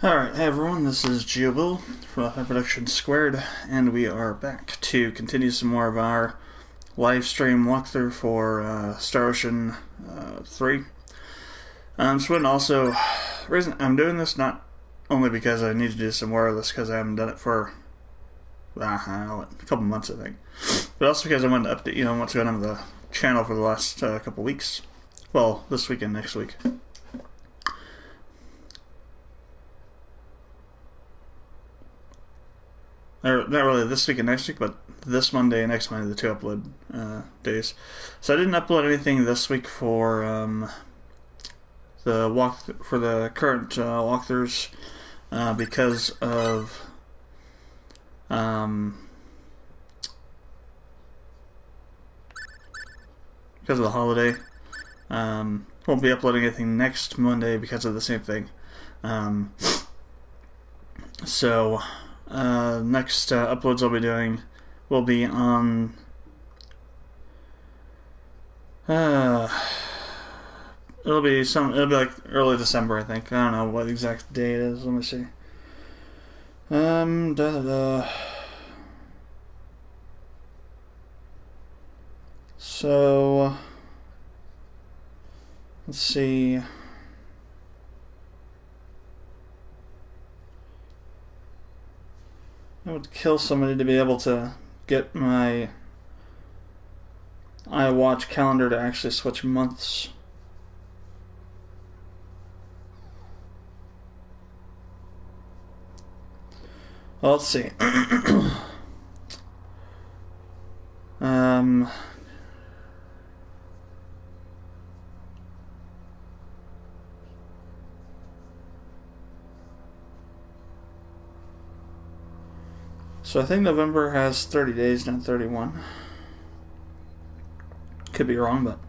Alright, hey everyone, this is GeoBill from Productions², and we are back to continue some more of our live stream walkthrough for Star Ocean 3. The reason I'm doing this not only because I need to do some more of this because I haven't done it for a couple months, I think, but also because I wanted to update, what's going on with the channel for the last couple weeks. Well, this week and next week. Or not really this week and next week, but this Monday and next Monday, the two upload days. So I didn't upload anything this week for the current walkthroughs because of the holiday. Won't be uploading anything next Monday because of the same thing. Next uploads I'll be doing will be on it'll be like early December, I think. I don't know what the exact date is. Let me see. So let's see. I would kill somebody to be able to get my iWatch calendar to actually switch months. Well, let's see. So I think November has 30 days, not 31. Could be wrong, but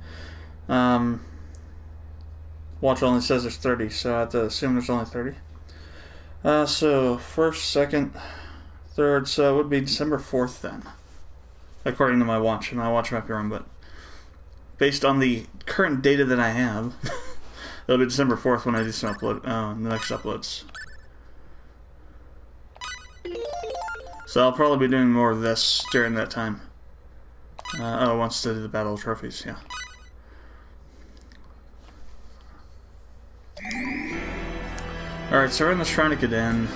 watch only says there's 30, so I have to assume there's only 30. So first, second, third, so it would be December 4th then, according to my watch. And my watch might be wrong, but based on the current data that I have, it'll be December 4th when I do some the next uploads. So I'll probably be doing more of this during that time. Once to do the Battle of Trophies, yeah. Alright, so we're in the Shrine of Kadan.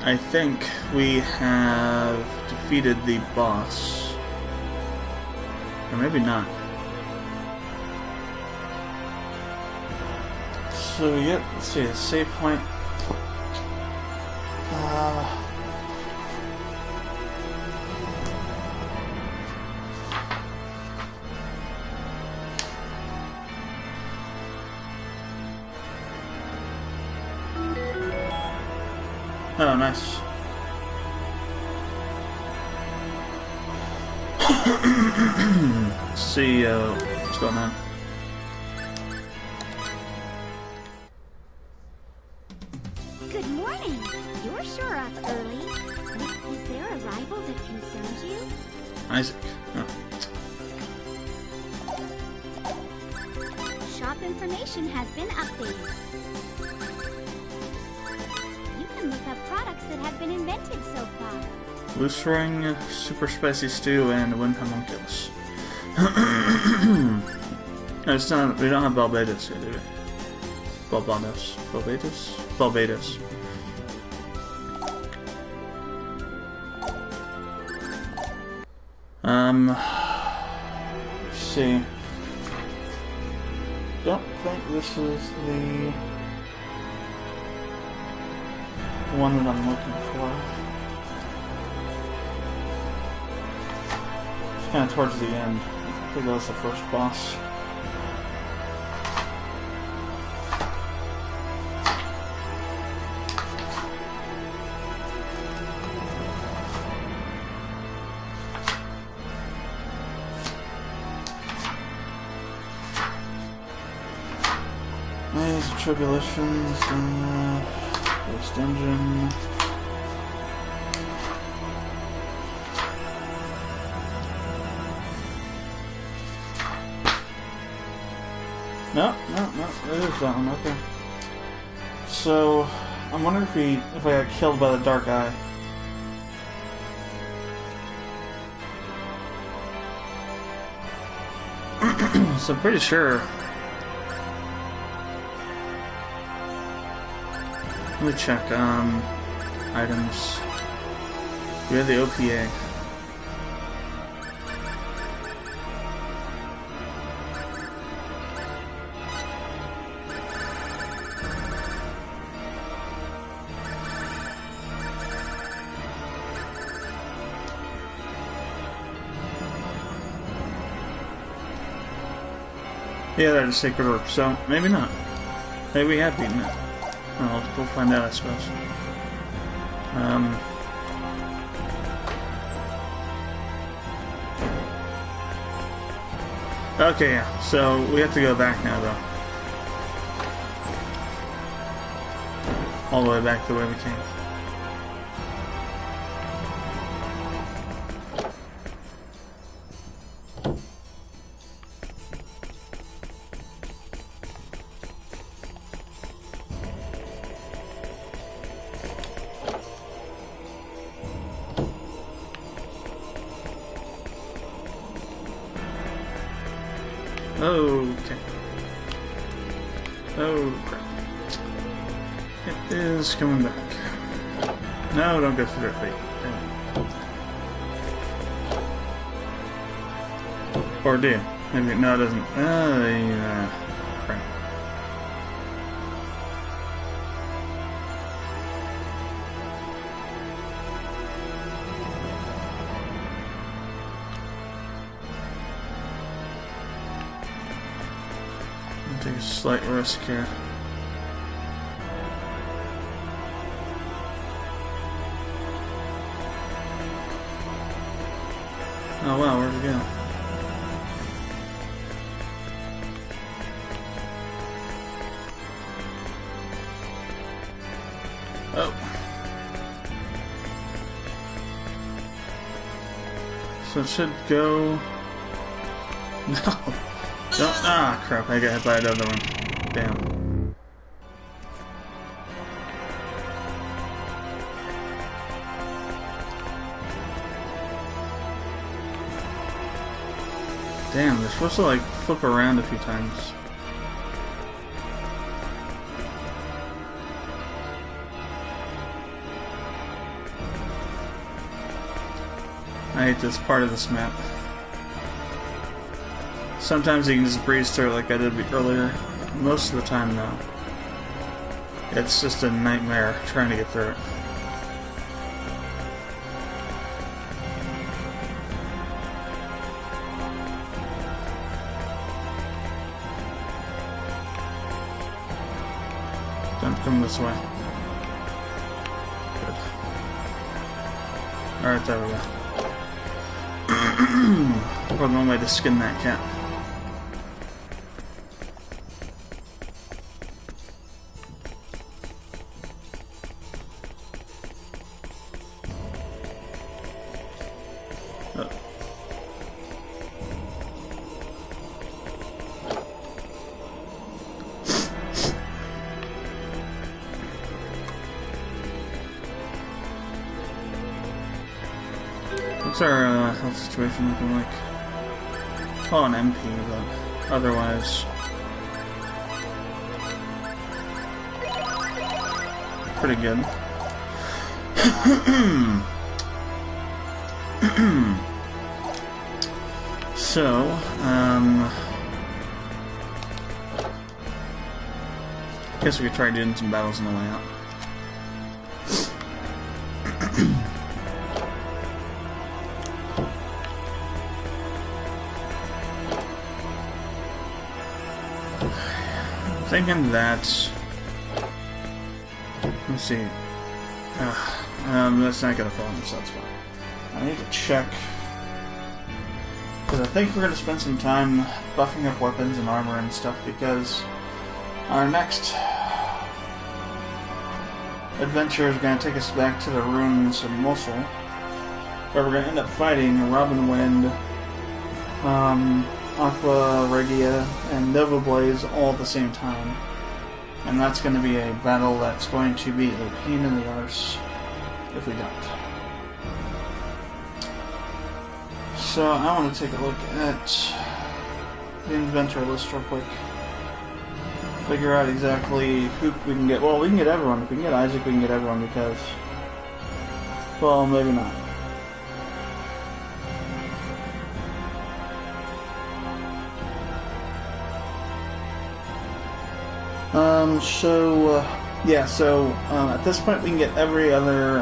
I think we have defeated the boss. Or maybe not. So, yep, let's see, save point. Oh, nice. Let's see what's going on. Good morning. You're sure up early. Is there a rival that concerns you? Isaac. Oh. Shop information has been updated. You can look up products that have been invented so far. Loose ring, super spicy stew, and wind homunculus. It's not. We don't have Barbados yet, do we? Barbados. Let's see. Don't think this is the one that I'm looking for. It's kind of towards the end. I think that was the first boss. Maze of Tribulations, Ghost Dungeon. No, it is that one. Okay. So, I'm wondering if I got killed by the dark eye. So I'm pretty sure. Let me check items. We have the OPA. Yeah, that is Sacred Orb, so maybe not. Maybe we have beaten it. Well, we'll find out, I suppose. Okay, yeah, so we have to go back now, though. All the way back the way we came. Okay. Oh, crap. It is coming back. No, don't go through their feet. Or do you? Maybe, no, it doesn't. Yeah. Crap. Take a slight risk here. Oh wow, where'd it go? Oh. So it should go... No! No. Ah, crap, I got hit by another one. Damn. Damn, they're supposed to like flip around a few times. I hate this part of this map. Sometimes you can just breeze through it like I did earlier. Most of the time, no. It's just a nightmare trying to get through it. Don't come this way. Good. Alright, there we go. Probably one way to skin that cat. What's our health situation looking like? Oh, an MP, but otherwise... pretty good. So, guess we could try doing some battles on the way out. Thinking that... let's see. That's not gonna fall in the set spot. I need to check. Because I think we're gonna spend some time buffing up weapons and armor and stuff, because our next adventure is gonna take us back to the ruins of Mosul, where we're gonna end up fighting Robin Wind, Aqua Regia and Nova Blaze all at the same time. And that's going to be a battle that's going to be a pain in the arse if we don't. So I want to take a look at the inventor list real quick. Figure out exactly who we can get. Well, we can get everyone. If we can get Isaac, we can get everyone because... well, maybe not. At this point we can get every other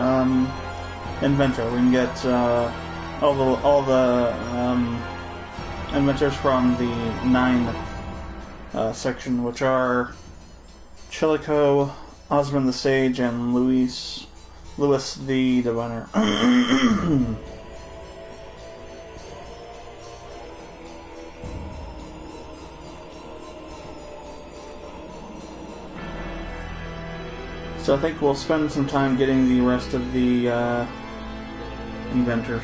inventor. We can get all the inventors from the 9 section, which are Chilico, Osmond the Sage, and Louis the Diviner. So I think we'll spend some time getting the rest of the inventors.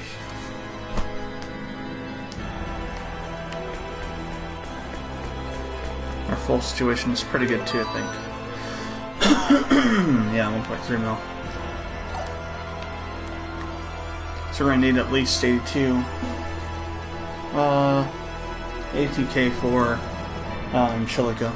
Our full situation is pretty good too, I think. Yeah, 1.3 mil. So we're gonna need at least 82. 82k for Chilico.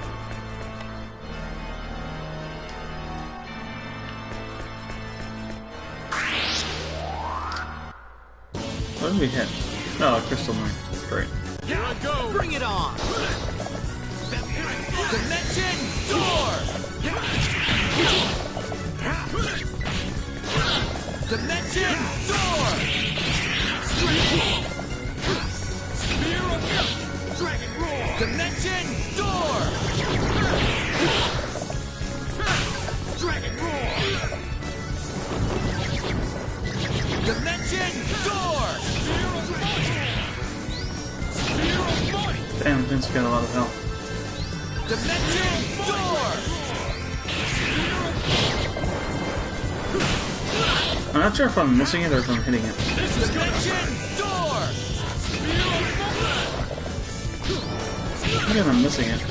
What did we hit? Oh, a crystal mine. Great. Here I go! Bring it on! Dimension door! Dimension door! Spear of Dragon Roar! Dimension door! Dragon Roar! Dimension door! Damn, Vince got a lot of health. Dimension door! I'm not sure if I'm missing it or if I'm hitting it. Dimension door! I think I'm missing it.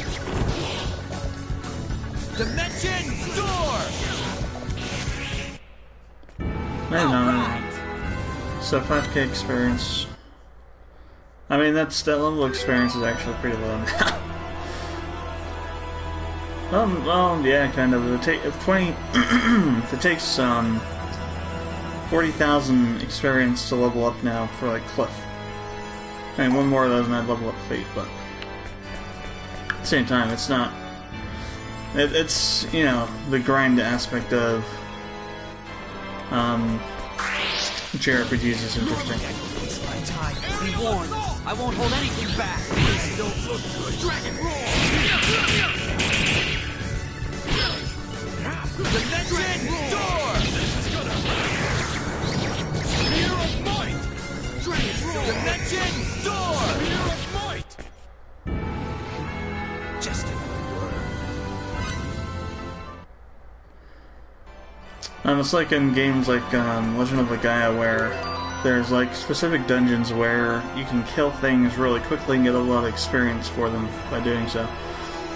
Dimension door! No. So 5k experience. I mean, that level of experience is actually pretty low now. Well, yeah, kind of. If it takes 40,000 experience to level up now for like Cliff. I mean, one more of those and I'd level up Fate, but at the same time, it's not. It's you know, the grind aspect of JRPGs is interesting. It's my time. Be warned. I won't hold anything back. Don't look good. Dragon Roar! Dimension door! This is gonna hurt. Spear of might! Dragon Roar! Dimension door! Spear of might! Just a word. It's like in games like Legend of the Gaia, where there's like specific dungeons where you can kill things really quickly and get a lot of experience for them by doing so.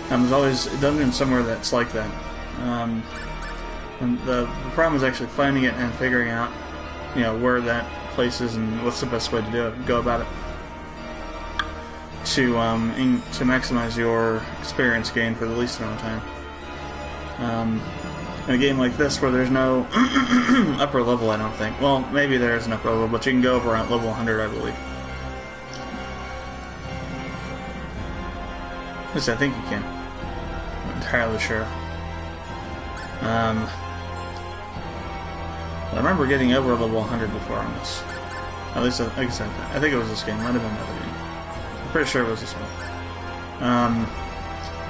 There's always a dungeon somewhere that's like that. And the problem is actually finding it and figuring out, you know, where that place is and what's the best way to do it, go about it, to maximize your experience gain for the least amount of time. In a game like this, where there's no upper level, I don't think. Well, maybe there is an upper level, but you can go over at level 100, I believe. At least I think you can. I'm not entirely sure. I remember getting over level 100 before on this. At least, like I said, I think it was this game. Might have been another game. I'm pretty sure it was this one.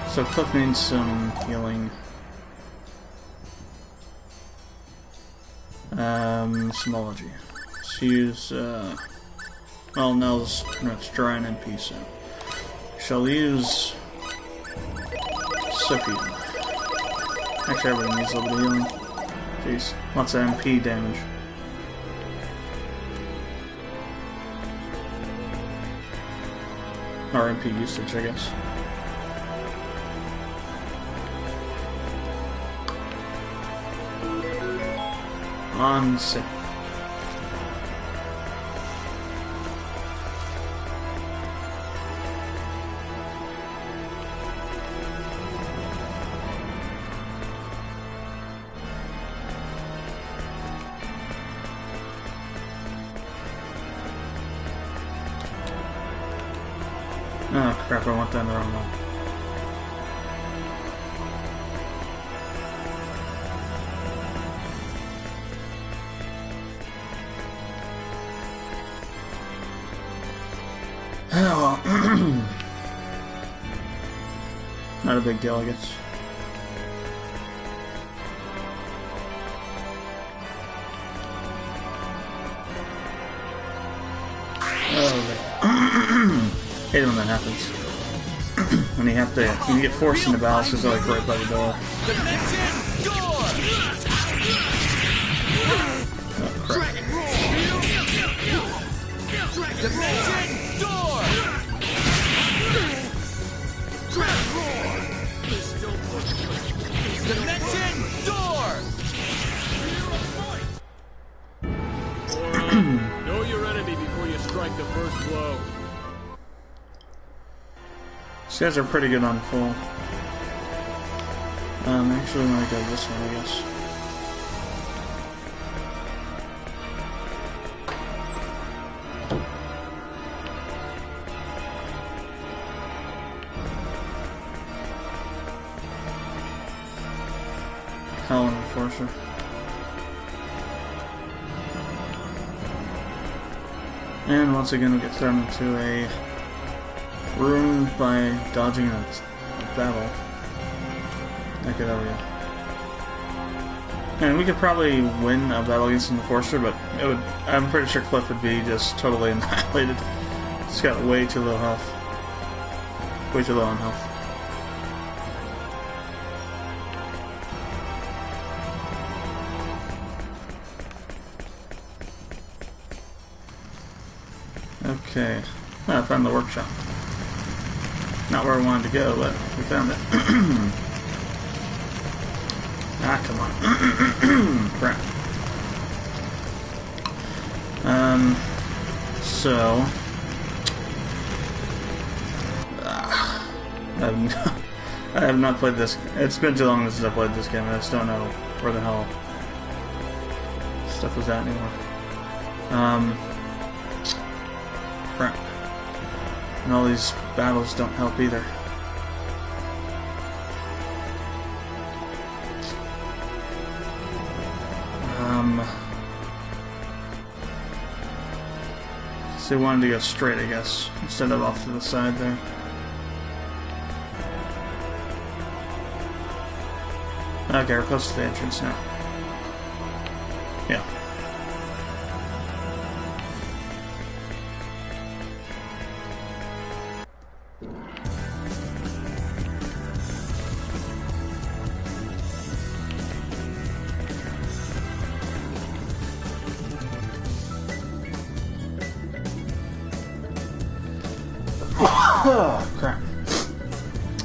So Cliff needs some healing. Symbology. Let's use, well, Nell's pretty much dry and NP, so shall use Sophie. Actually, everybody needs a little bit of healing. Jeez, lots of MP damage. Or MP usage, I guess. On set. Oh crap, I went down the wrong one. Oh well. Not a big deal, I guess. Oh, hate it when that happens. When you get forced into battles because they're like right by the door. Dimension door! Oh crap. Dimension door! Dimension door! Know your enemy before you strike the first blow. These guys are pretty good on full. Actually, I'm gonna go this one, I guess. Hell Enforcer. And once again, we get thrown into a room by dodging a battle. Okay, there we go. And we could probably win a battle against an Enforcer, but it would. I'm pretty sure Cliff would be just totally annihilated. He's got way too low health. Way too low on health. Okay. I found the workshop. Not where I wanted to go, but we found it. Ah, come on. Crap. So... I have not played this. It's been too long since I played this game, and I just don't know where the hell stuff was at anymore. Crap. And all these battles don't help either. So we wanted to go straight, I guess, instead of off to the side there. Okay, we're close to the entrance now. Yeah. Oh, crap.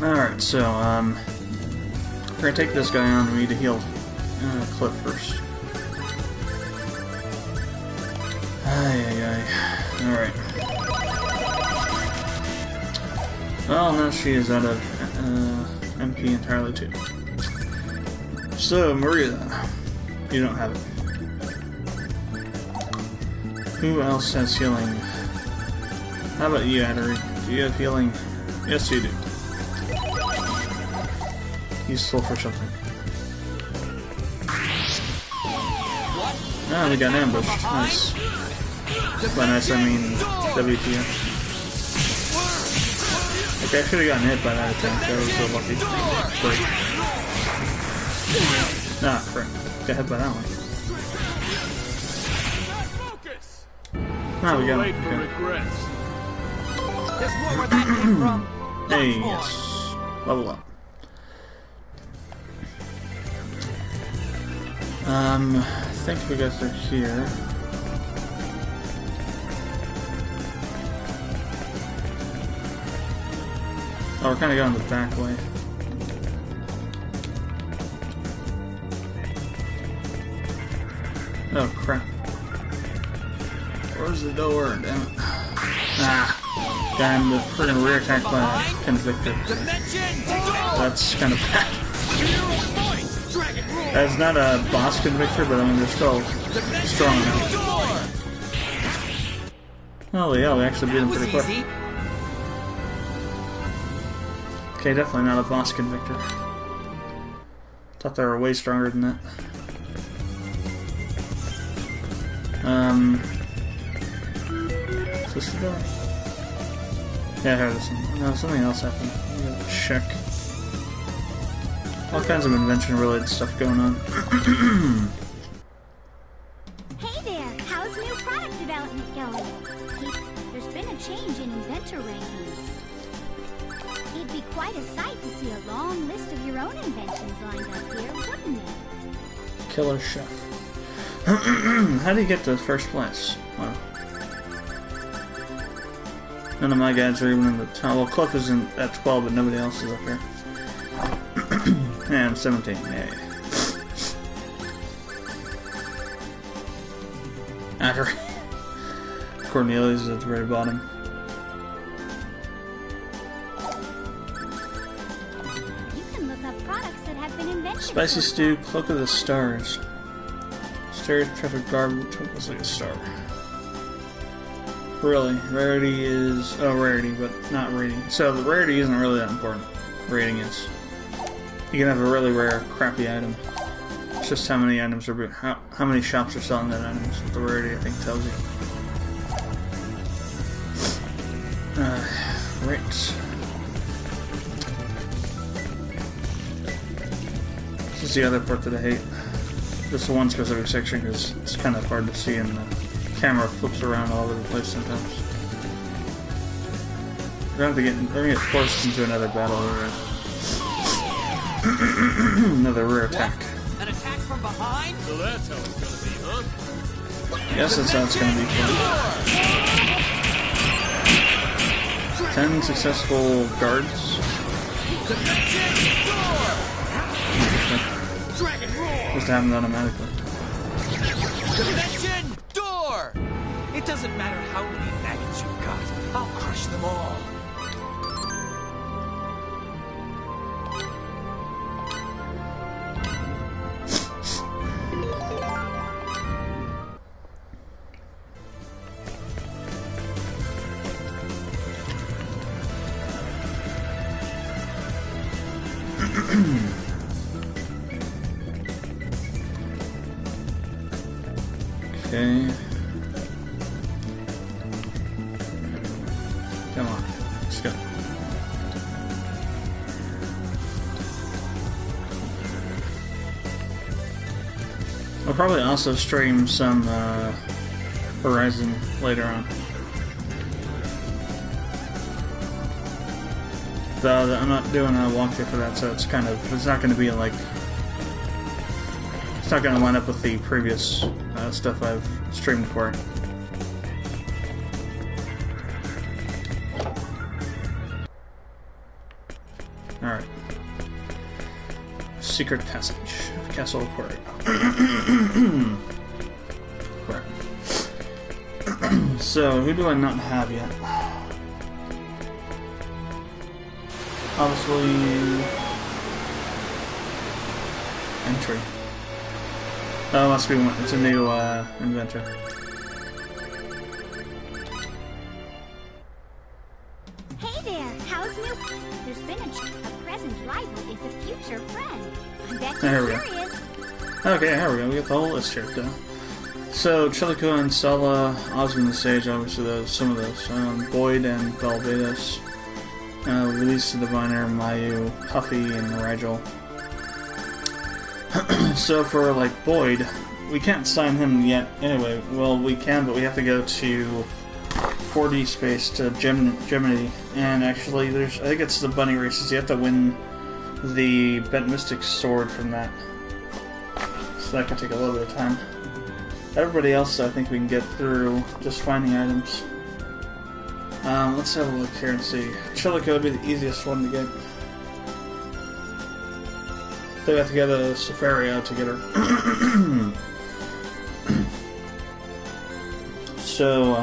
Alright, so, we're gonna take this guy on. We need to heal Cliff first. Alright. Well, now she is out of MP entirely, too. So, Maria, you don't have it. Who else has healing? How about you, Adder? Do you have healing? Yes, you do. Useful for something. Ah, we got ambushed. Nice. By nice, I mean WTF. Okay, I should have gotten hit by that attack. That was so lucky. Break. Ah, crap. Got hit by that one. Ah, we got him. Okay. There's more where that came from. Hey, yes. Level up. I think we got through here. Oh, we're kind of going the back way. Oh crap. Where's the door? Damn it. Ah. Damn, the friggin' rear attack by Convictor. That's kind of bad. That's not a boss Convictor, but I mean, they're still strong enough. Oh yeah, we actually beat him pretty quick. Okay, definitely not a boss Convictor. Thought they were way stronger than that. Is this the door? Yeah, I heard this one. No, something else happened. We gotta check. All kinds of invention-related stuff going on. Hey there, how's new product development going? There's been a change in inventor rankings. It'd be quite a sight to see a long list of your own inventions lined up here, wouldn't it? Killer Chef. How do you get to first place? Wow. None of my guys are even in the top. Well, Cliff is at 12, but nobody else is up here. And I'm 17. Yay. After Cornelius is at the very bottom. You can look up products that have been invented. Spicy stew, cloak of the stars. Stereotypic garb, which looks like a star. Really, rarity is rarity, but not rating. So the rarity isn't really that important. Rating is. You can have a really rare, crappy item. It's just how many items are how many shops are selling that item. That's what the rarity I think tells you. Right. This is the other part that I hate. Just the one specific section because it's kind of hard to see and the camera flips around all over the place sometimes. We're gonna get forced into another battle here. Another rear attack. An attack from behind? So that's how it's gonna be, huh? Yes, that's how it's gonna be fun. 10 successful guards. Just happen automatically. Dimension door! It doesn't matter how many maggots you've got. I'll crush them all. Okay. Come on. Let's go. I'll probably also stream some Horizon later on. Though I'm not doing a walkthrough for that, so it's kind of, it's not going to be like, it's not going to line up with the previous stuff I've streamed for it. Alright. Secret passage. Castle Aquarium. Crap. So, who do I not have yet? Obviously... Entry. Oh, must be one. It's a new inventor. Hey there, how's new? There's been a present rival is a future friend. I bet There we you're go. curious. Okay, here we go. We got the whole list here, though. So, Chilico and Sella, Osmond the Sage, obviously those, some of those. Boyd and Belvados. Luis the Diviner, Mayu, Puffy, and Rigel. So for, like, Boyd, we can't sign him yet anyway. Well, we can, but we have to go to 4D space to Gemini. And actually, I think it's the bunny races. You have to win the Bent Mystic sword from that. So that could take a little bit of time. Everybody else, I think we can get through just finding items. Let's have a look here and see. Chilico would be the easiest one to get. They have to get a Safario to get her. So,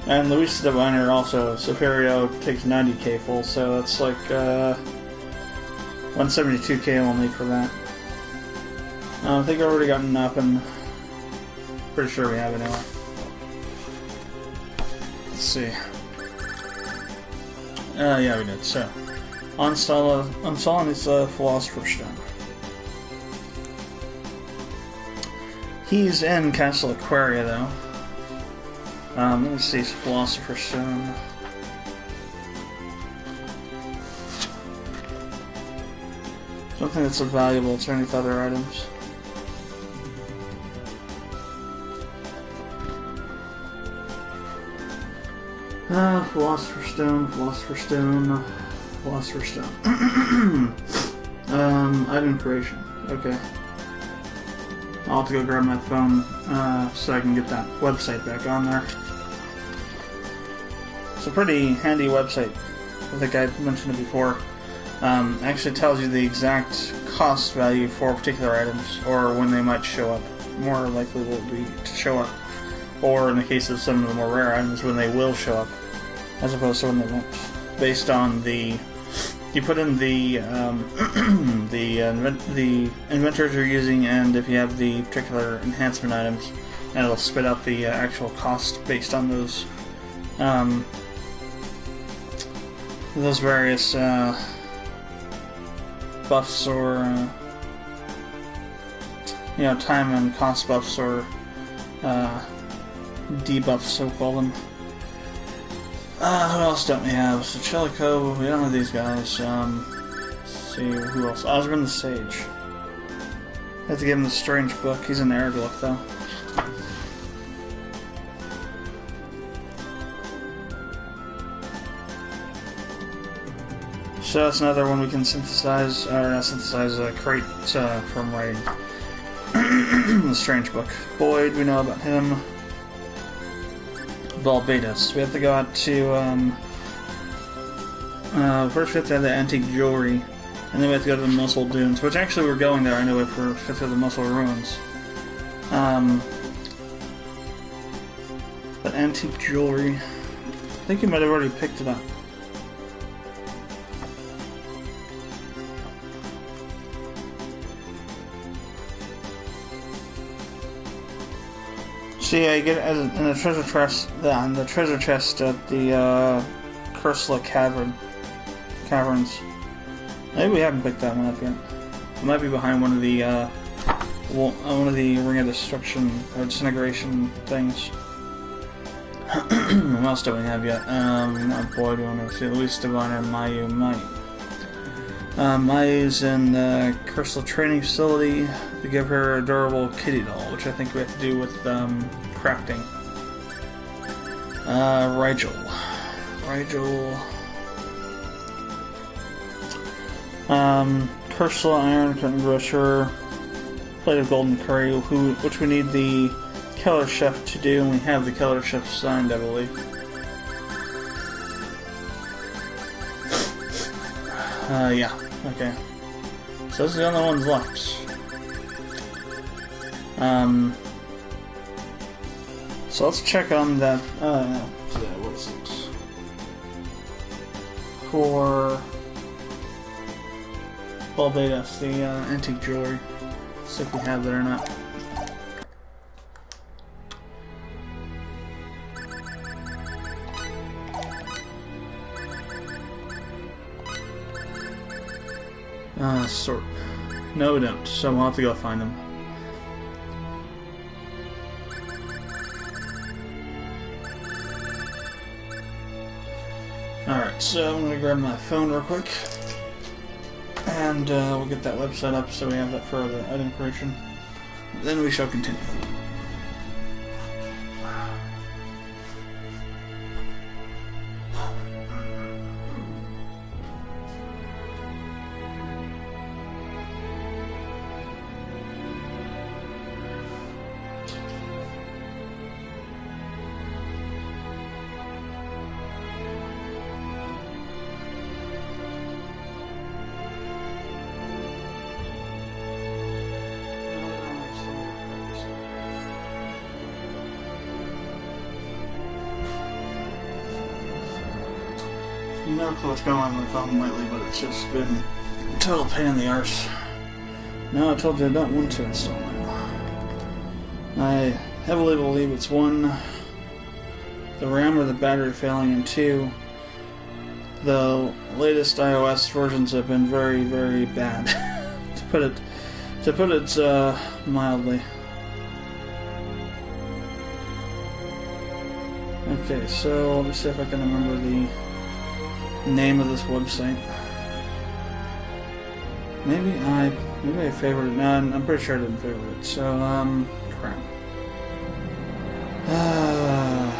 and Luis the Diviner also, Safario takes 90k full, so that's like 172k we'll need for that. I think I've already gotten up, and pretty sure we have it anyway. Let's see. Yeah, we did. So, installing his Philosopher's Stone. He's in Castle Aquaria, though. Let me see, Philosopher's Stone. Something that's valuable to any other items. Philosopher's Stone, Philosopher's Stone, Philosopher's Stone. Item creation. Okay. I'll have to go grab my phone so I can get that website back on there. It's a pretty handy website. I think I mentioned it before. Actually tells you the exact cost value for particular items, or when they might show up. More likely will be to show up. Or in the case of some of the more rare items, when they will show up, as opposed to when they won't. Based on the, you put in the the inventors you're using, and if you have the particular enhancement items, and it'll spit out the actual cost based on those various buffs, or you know, time and cost buffs, or debuffs, so call them. Who else don't we have? So Chilico, we don't have these guys. Let's see, who else? Osborne the Sage. I have to give him the Strange Book. He's an Airglyph, though. So that's another one we can synthesize, or not synthesize, create from writing. The Strange Book. Boyd, we know about him. Balbetas. We have to go out to, first we have to have the antique jewelry, and then we have to go to the Muscle Dunes, which actually we're going there anyway for the Muscle Ruins. But antique jewelry, I think you might have already picked it up. See, I get it in the treasure chest. In the treasure chest at the Cursula caverns. Maybe we haven't picked that one up yet. It might be behind one of the Ring of Destruction or Disintegration things. What else do we have yet? Oh boy, do we want to see Luis Diviner, Mayu, Mayu's in the Cursula training facility to give her a adorable kitty doll, which I think we have to do with crafting. Rigel. Cursula Iron Curtain Grocer, Plate of Golden Curry, which we need the Killer Chef to do, and we have the Killer Chef signed, I believe. Yeah, okay. So those are the only ones left. So let's check on that, what is it? For Balbetas, the antique jewelry. See if we have that or not. Sort. No, we don't, so we'll have to go find them. Alright, so I'm gonna grab my phone real quick, and we'll get that website up so we have that for the item creation. Then we shall continue. no clue what's going on with my phone lately, but it's just been a total pain in the arse. Now I told you I don't want to install now. I heavily believe it's one, the RAM or the battery failing, and two, the latest iOS versions have been very, very bad. to put it mildly. Okay, so let me see if I can remember the name of this website. Maybe I favored it. No, I'm pretty sure I didn't favorite it. So crap.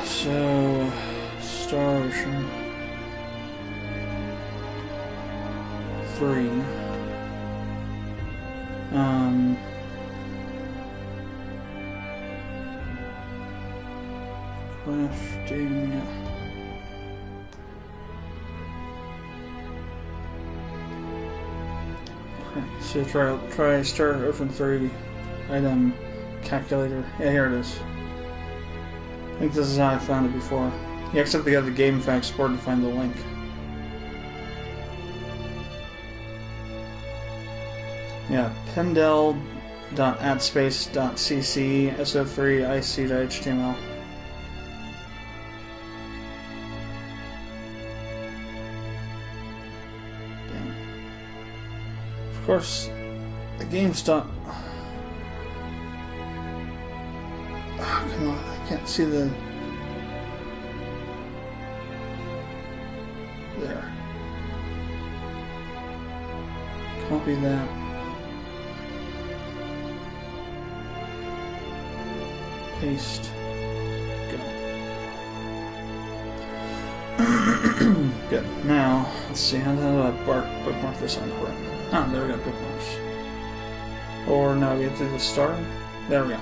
So Star Ocean 3. Crafting. So try Star Ocean 3 item calculator. Yeah, here it is. I think this is how I found it before. You actually have to go to the GameFAQs board to find the link. Yeah, pendel.attspace.cc so3ic.html. Of course, the GameStop. Oh, come on, I can't see the. There. Copy that. Paste. Go. Good. Now, let's see, how do I bookmark this on Chrome? Oh, there we go, bookmarks. Or no, we have to do the star. There we go.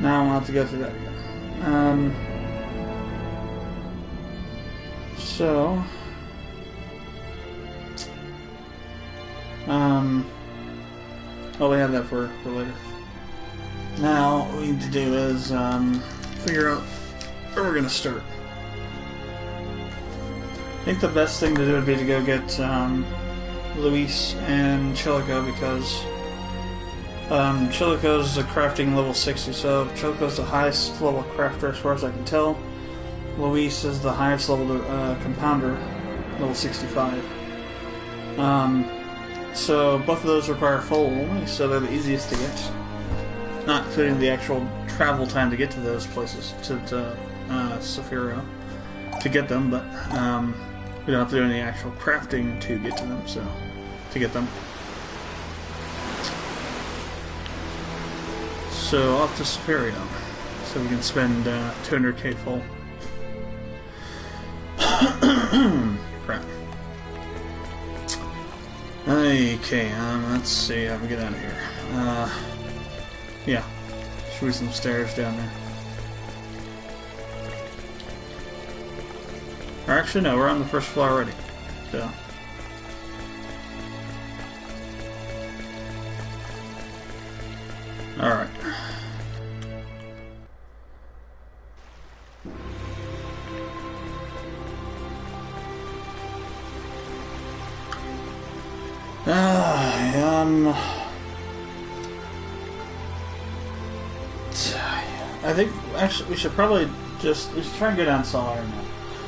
Now I'll have to go through that again. Oh, we have that for later. Now, what we need to do is figure out where we're going to start. I think the best thing to do would be to go get Luis and Chilico, because Chilico's a crafting level 60, so Chilico's the highest level crafter as far as I can tell. Luis is the highest level compounder, level 65. So both of those require full only, so they're the easiest to get. Not including the actual travel time to get to those places, to Sapphiria, to get them, but we don't have to do any actual crafting to get to them, so to get them. So off to Sapphiria, so we can spend 200k full. Crap. Okay, let's see how we get out of here. Yeah, should be some stairs down there. Or actually, no, we're on the first floor already. So. Alright. I think actually we should probably we should try and go down Solar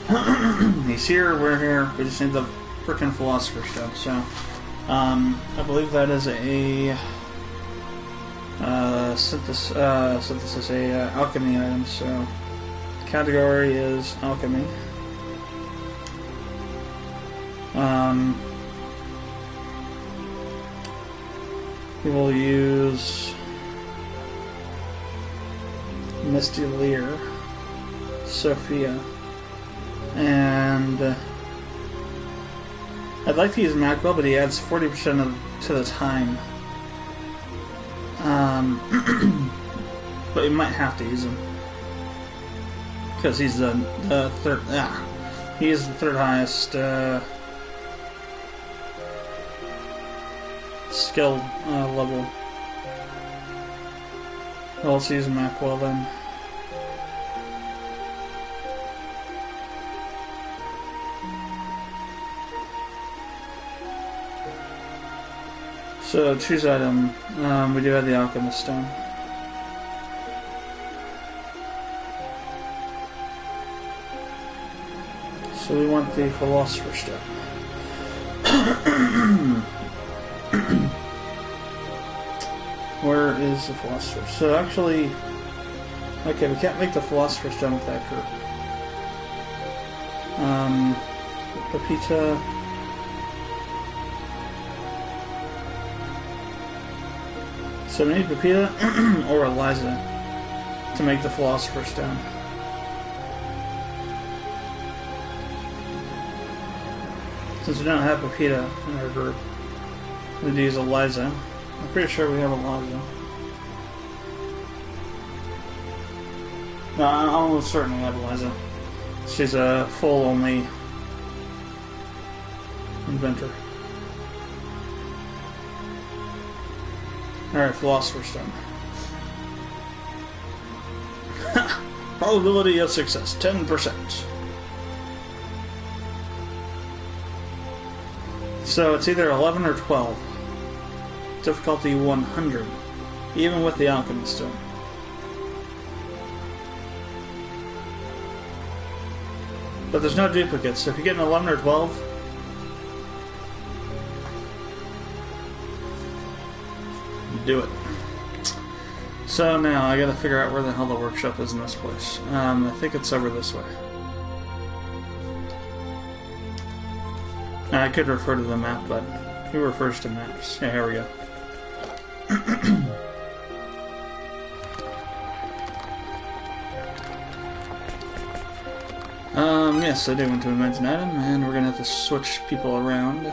now. He's here, we're here, we just need the frickin' Philosopher Stone, so I believe that is a synthesis, alchemy item, so category is alchemy. We will use Misty Lear, Sophia, and I'd like to use Macwell, but he adds 40% to the time. But we might have to use him because he's the third. He is the third highest skill level. Well, let's use Macwell then. So choose item. We do have the Alchemist Stone. So we want the Philosopher's Stone. Where is the Philosopher? So actually, okay, we can't make the Philosopher's Stone with that group. Pepita. So we need Pepita or Eliza to make the Philosopher's Stone. Since we don't have Pepita in our group, we need to use Eliza. I'm pretty sure we have Eliza. No, I'm almost certain we have Eliza. She's a full only inventor. Alright, Philosopher's Stone. Probability of success, 10%. So it's either 11 or 12. Difficulty 100. Even with the Alchemist Stone. But there's no duplicates, so if you get an 11 or 12, do it. So now I gotta figure out where the hell the workshop is in this place. I think it's over this way. I could refer to the map, but who refers to maps? Yeah, here we go. Yes, I do want to invent an item, and we're gonna have to switch people around.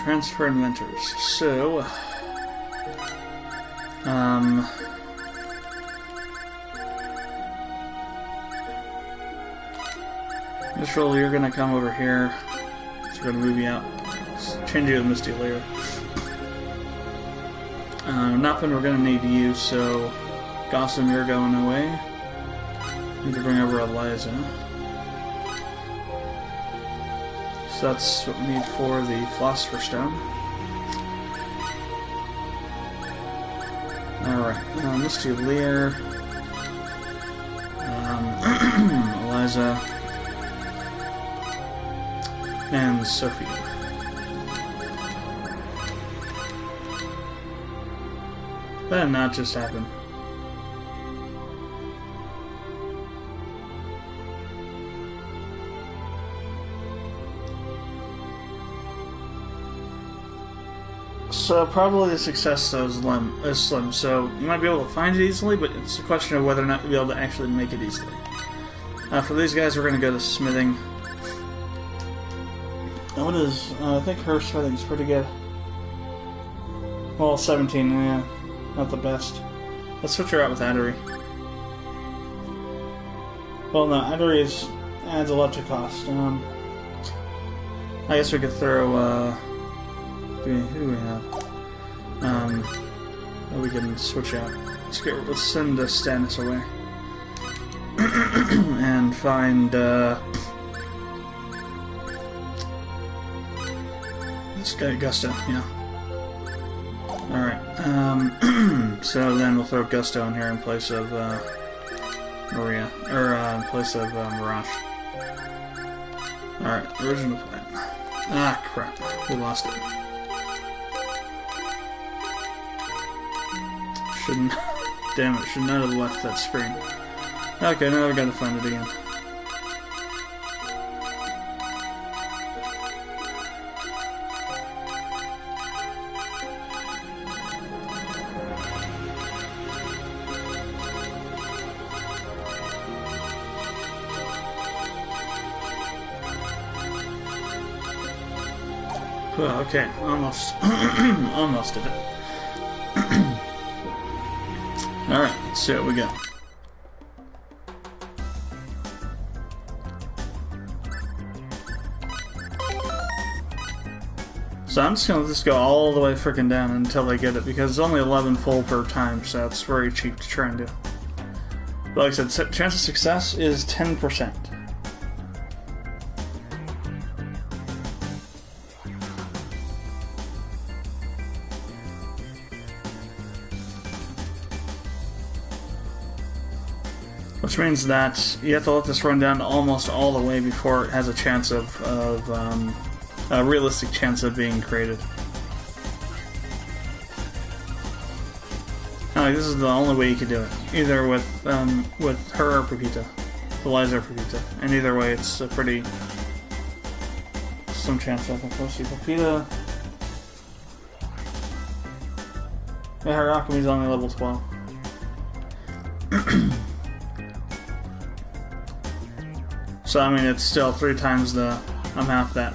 Transfer inventors. So, this roll, you're gonna come over here. So we're gonna move you out. Change you to Misty Layer. Nothing we're gonna need you, so Gossam, you're going away. Need to bring over Eliza. So that's what we need for the Philosopher's Stone. Alright, Misty Layer. Eliza. And Sophie. That did not just happen. So probably the success though is slim, so you might be able to find it easily, but it's a question of whether or not you'll be able to actually make it easily. For these guys, we're going to go to smithing. What is? I think her smithing's pretty good. Well, 17, yeah, not the best. Let's switch her out with Addery. Well, no, Addery adds a lot to cost. I guess we could throw. Who do we have? We can switch out. Let's send Stannis away. And find, this guy, Gusto, yeah. Alright, so then we'll throw Gusto in here in place of, Maria, or, in place of, Mirage. Alright, original plan. Ah, crap, we lost it. Damn it, should not have left that screen. Okay, now I've got to find it again. Well, okay, almost, almost did it. Alright, let's see what we got. So I'm just gonna let this go all the way freaking down until they get it, because it's only 11 full per time, so it's very cheap to try and do. But like I said, chance of success is 10%. Which means that you have to let this run down to almost all the way before it has a chance of a realistic chance of being created. Like, this is the only way you could do it. Either with her or Pepita. Eliza or Pepita. And either way, it's a pretty... some chance, I think. Let's see, Pepita... Yeah, her alchemy's only level 12. So, I mean, it's still 3 times the amount that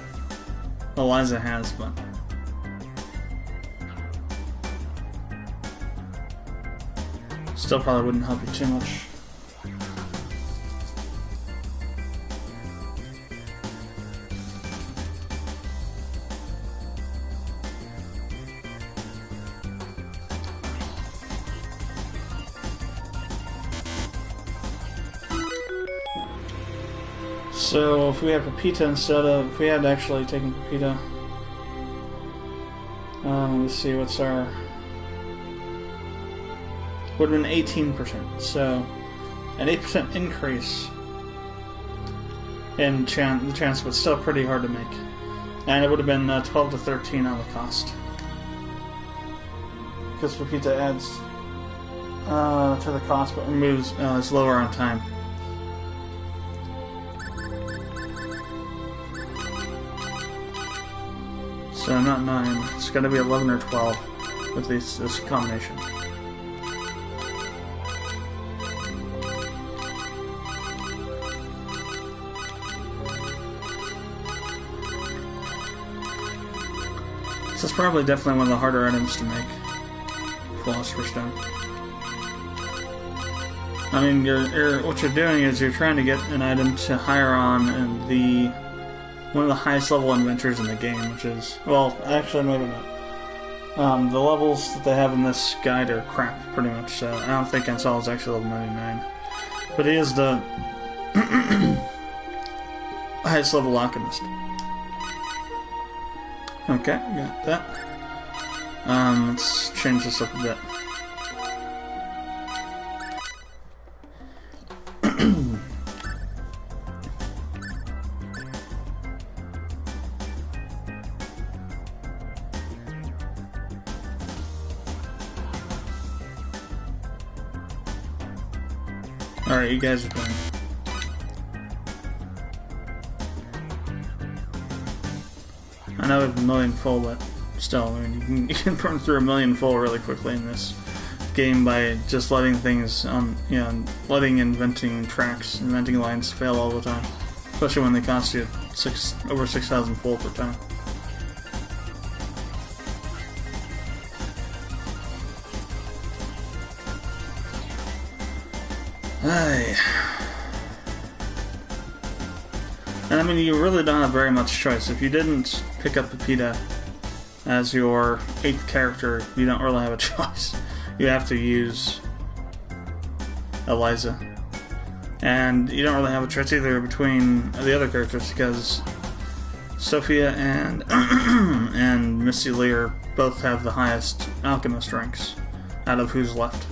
Eliza has, but... still probably wouldn't help you too much. So if we have Pepita instead of... if we had actually taken Pepita... let's see, what's our... would have been 18%, so an 8% increase in the chance, but still pretty hard to make. And it would have been 12 to 13 on the cost. Because Pepita adds to the cost, but removes is lower on time. So not 9, it's got to be 11 or 12 with this combination. This is probably definitely one of the harder items to make. Philosopher's Stone. I mean, what you're doing is you're trying to get an item to hire on in one of the highest level inventors in the game, which is, well, actually maybe not. The levels that they have in this guide are crap, pretty much. So I don't think Ansel is actually level 99, but he is the highest level alchemist. Okay, got that. Let's change this up a bit. Alright, you guys are going. I know it's a million full, but still, I mean, you can burn through a million full really quickly in this game by just letting things letting inventing lines fail all the time, especially when they cost you over 6,000 full per time. Aye. And I mean, you really don't have very much choice. If you didn't pick up Pepita as your 8th character, you don't really have a choice. You have to use Eliza. And you don't really have a choice either between the other characters, because Sophia and and Missy Lear both have the highest alchemist ranks out of who's left.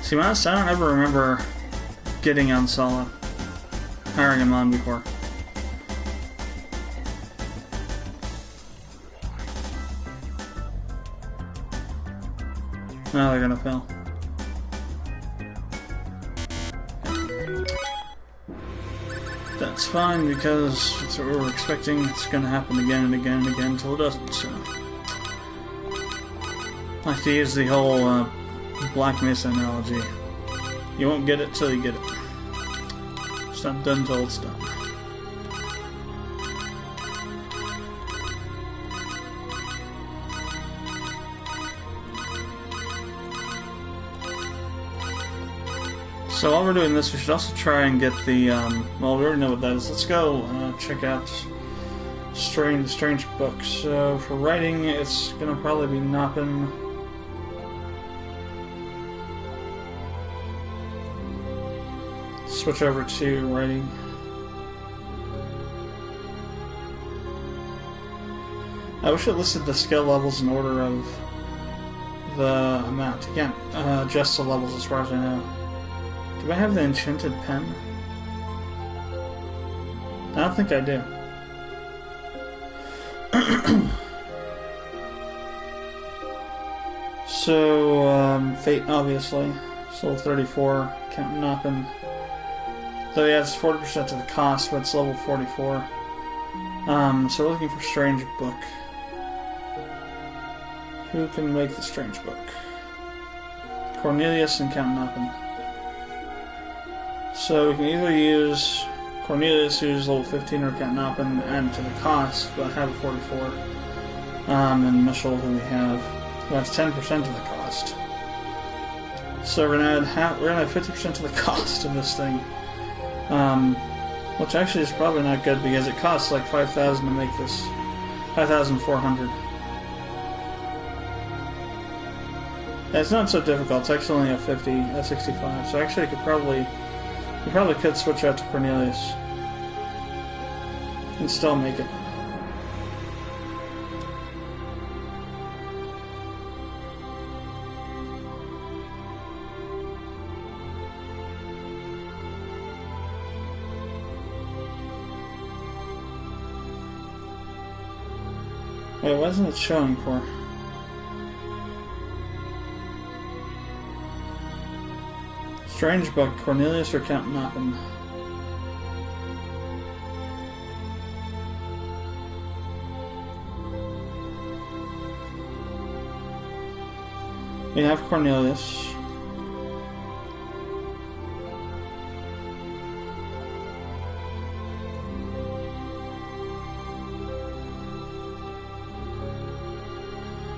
To be honest, I don't ever remember getting on Sala, hiring him on before. Now they're gonna fail. That's fine, because that's what we're expecting. It's gonna happen again and again and again until it doesn't, so. I like to use the whole Black Mesa analogy. You won't get it till you get it. It's not done till it's done. So while we're doing this, we should also try and get the, well, we already know what that is. Let's go check out strange book. So for writing, it's gonna probably be Noppin. Switch over to writing. I wish it listed the skill levels in order of the amount. You can't adjust the levels as far as I know. Do I have the enchanted pen? I don't think I do. So, Fate, obviously. It's level 34. Can't Noppin. Though, yeah, it's 40% to the cost, but it's level 44. So we're looking for Strange Book. Who can make the Strange Book? Cornelius and Count Noppin. So we can either use Cornelius, who's level 15, or Count Noppin, add to the cost, but have a 44. And Michelle, who we have, that's 10% of the cost. So we're gonna add 50% of the cost of this thing. Which actually is probably not good because it costs like 5,000 to make this. 5,400. It's not so difficult. It's actually only a 50, a 65. So actually, you probably could switch out to Cornelius and still make it. Wait, what isn't it showing for? Strange Book, Cornelius or Count Noppin? We have Cornelius.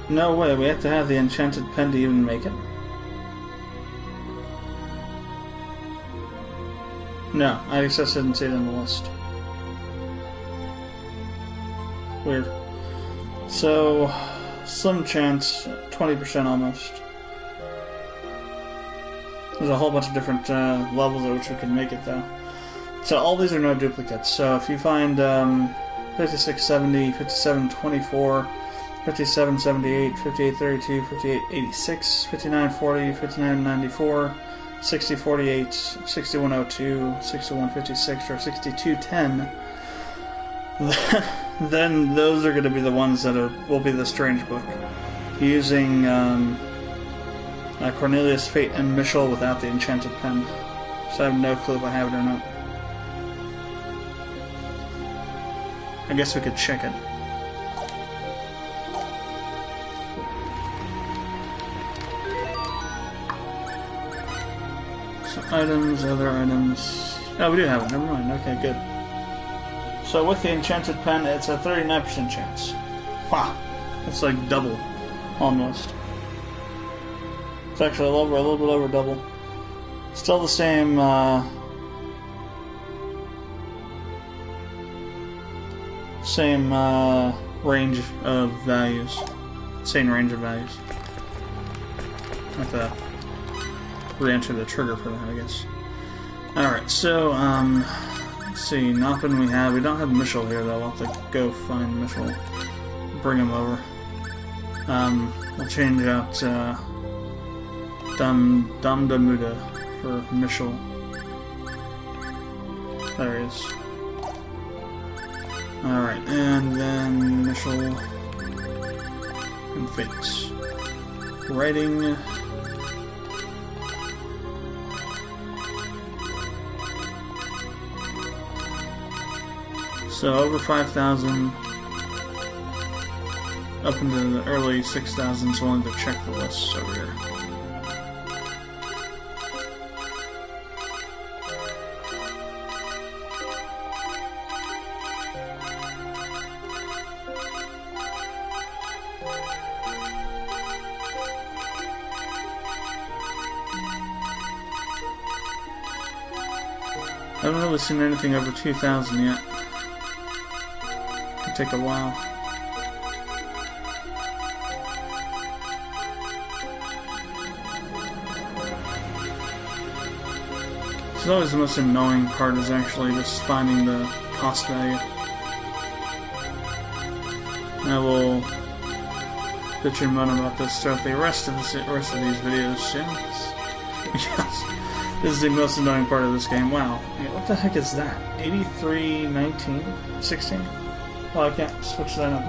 No way, we have to have the enchanted pen to even make it. No, I just didn't see it on the list. Weird. So, slim chance, 20% almost. There's a whole bunch of different levels at which we can make it, though. So all these are no duplicates. So if you find 5670, 5724, 5778, 5832, 5886, 5940, 5994, 6048, 6102, 6156, or 6210, then those are going to be the ones that will be the Strange Book. Using Cornelius, Fate, and Michelle without the enchanted pen. So I have no clue if I have it or not. I guess we could check it. Items, other items. Oh, we do have it. Never mind. Okay, good. So with the enchanted pen, it's a 39% chance. Wow, it's like double, almost. It's actually a little bit over double. Still the same. Same range of values. Same range of values. Like that. Re-enter the trigger for that, I guess. Alright, so, let's see, Noppin we have. We don't have Michelle here, though. We'll have to go find Michelle. Bring him over. We'll change out, Damdamuda for Michelle. There he is. Alright, and then Michelle and Fates. Writing. So over 5,000, up into the early 6,000, so we'll have to check the lists over here. I haven't really seen anything over 2,000 yet. could take a while. It's always the most annoying part is actually just finding the cost value. I will bitch and moan about this throughout the rest of these videos soon. Yes, this is the most annoying part of this game. Wow, what the heck is that? 83, 19, 16? Well, I can't switch that up.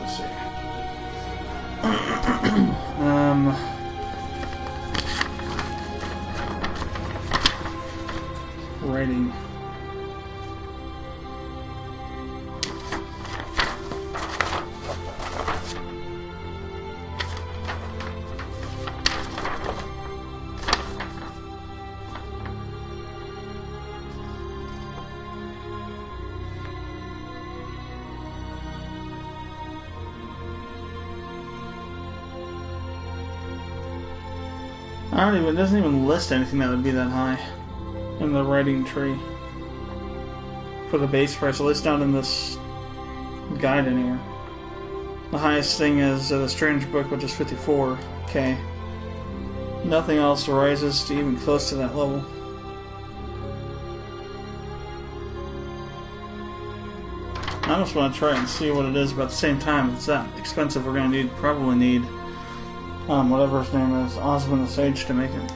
Let's see. Writing. It doesn't even list anything that would be that high in the writing tree for the base price, at least not in this guide anywhere. The highest thing is the Strange Book, which is 54k. Nothing else rises to even close to that level. I almost want to try it and see what it is, but at the same time, if it's that expensive, we're going to probably need whatever his name is, Osmond the Sage, to make it.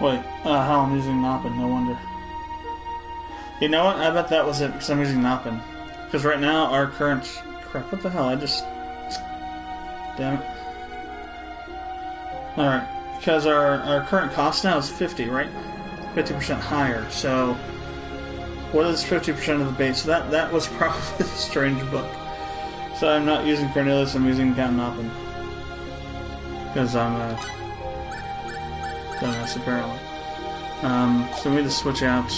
Wait, how I'm using Noppin, no wonder. You know what? I bet that was it, because I'm using Noppin. Because right now, our current... Crap, what the hell? I just... Damn it. Alright, because our current cost now is 50, right? 50% higher, so... What is 50% of the base? That was probably the Strange Book. So I'm not using Cornelius, I'm using Count Noppin. Because I'm dumbass, apparently. So we need to switch out...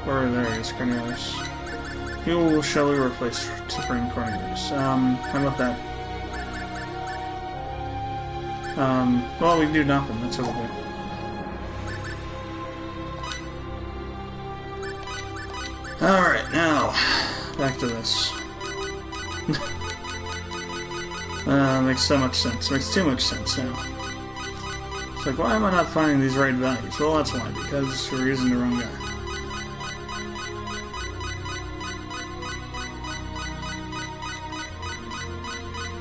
where there he is, Cornelius. Who shall we replace to bring Cornelius? How about that? Well, we can do nothing. That's what we'll do. Alright, now, back to this. Makes so much sense. Makes too much sense now. It's like, why am I not finding these right values? Well, that's why, because we're using the wrong guy.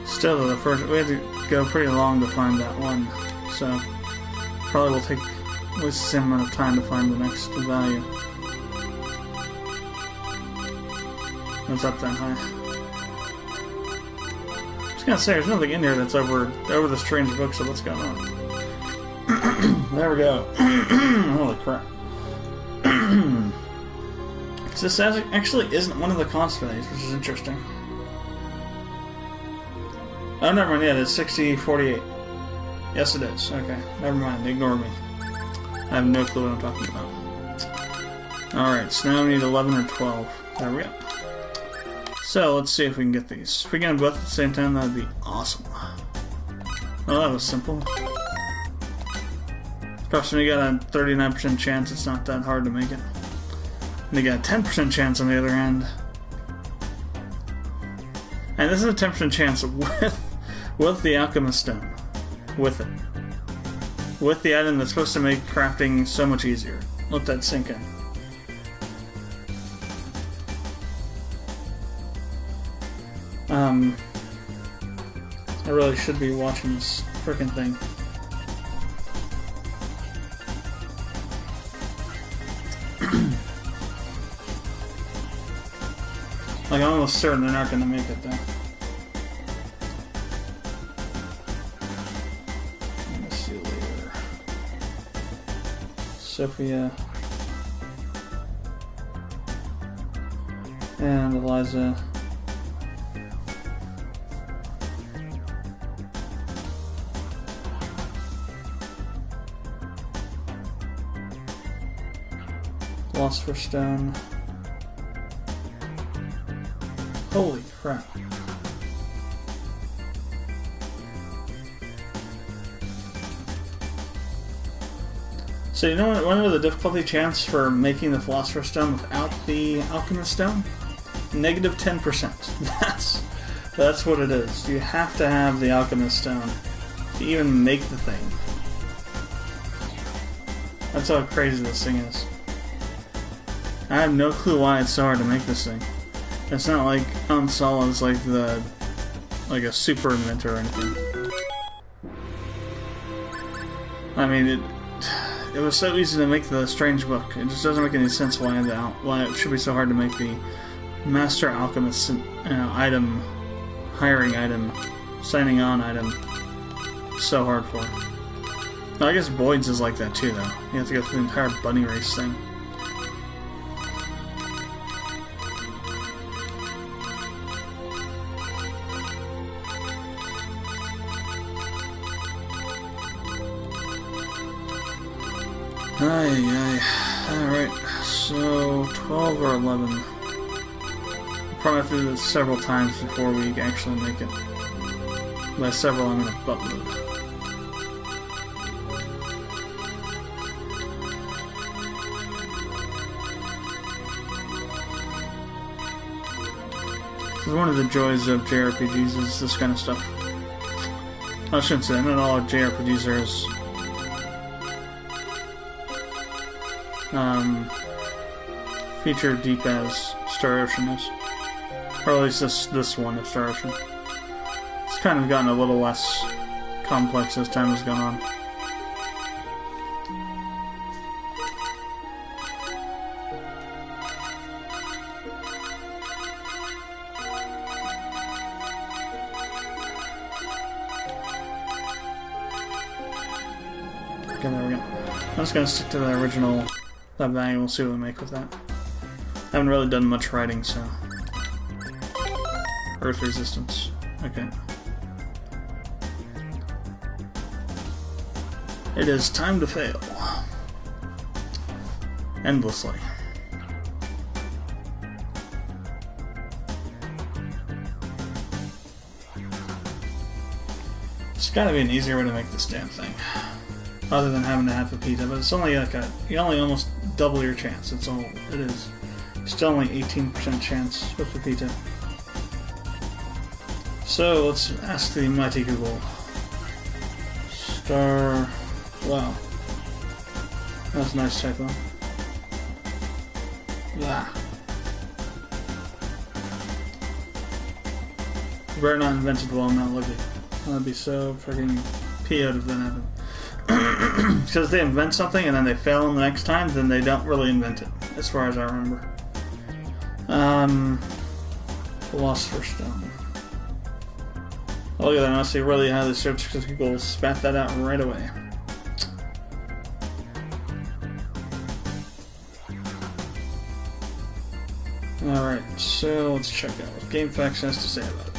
Still, though, we had to go pretty long to find that one, so probably will take at least the same amount of time to find the next value. It's up that high. I was gonna say, there's nothing in here that's over the Strange Book, so what's going on? There we go. Holy crap. So this actually isn't one of the cost values, which is interesting. Oh, never mind, yeah, it's 6048. Yes, it is. Okay, never mind, ignore me. I have no clue what I'm talking about. Alright, so now we need 11 or 12. There we go. So, let's see if we can get these. If we get them both at the same time, that would be awesome. Well, that was simple. Plus, when you got a 39% chance, it's not that hard to make it. And you got a 10% chance on the other end. And this is a 10% chance with the Alchemist Stone. With it. With the item that's supposed to make crafting so much easier. Let that sink in. I really should be watching this frickin' thing. Like, I'm almost certain they're not gonna make it, though. Let me see later. Sophia. And Eliza. Philosopher's Stone. Holy crap. So you know what the difficulty chance for making the Philosopher's Stone without the Alchemist Stone? Negative 10%. That's what it is. You have to have the Alchemist Stone to even make the thing. That's how crazy this thing is. I have no clue why it's so hard to make this thing. It's not like Unsala is like a super inventor or anything. I mean, it was so easy to make the Strange Book. It just doesn't make any sense why it should be so hard to make the Master Alchemist item, hiring item, signing on item. So hard for. Now, I guess Boyd's is like that too, though. You have to go through the entire bunny race thing. Alright, so 12 or 11. We'll probably have to do this several times before we actually make it. By several, I mean a buttload. This is one of the joys of JRPGs, is this kind of stuff. I shouldn't say, not all JRPGs are as feature deep as Star Ocean is. Or at least this one of Star Ocean. It's kind of gotten a little less complex as time has gone on. Okay, there we go. I'm just gonna stick to the original lab value and we'll see what we make with that. I haven't really done much writing, so. Earth resistance. Okay. It is time to fail. Endlessly. There's gotta be an easier way to make this damn thing. Other than having to have Pepita, but it's only like you only almost double your chance. It's all it is. Still only 18% chance with Pepita. So let's ask the mighty Google. Wow. That's a nice typo. Blah. Better not invented while I'm not looking. I'd be so freaking PO'd if that happened. Because they invent something and then they fail them the next time, then they don't really invent it, as far as I remember. Philosopher's Stone. Oh, look at that, I see really highly searched because Google spat that out right away. Alright, so let's check out what GameFAQs has to say about it.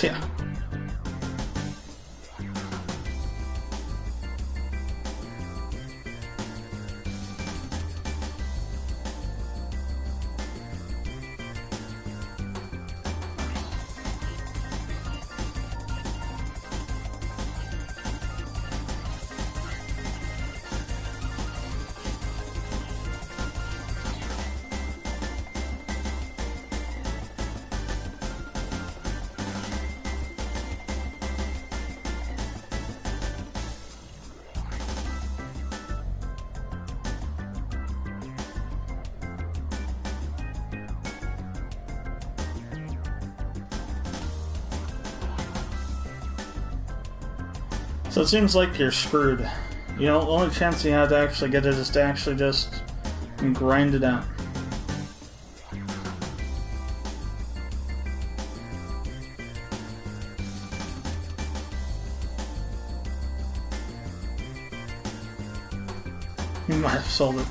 Yeah. So it seems like you're screwed. You know, the only chance you have to actually get it is to actually just grind it out. You might have sold it.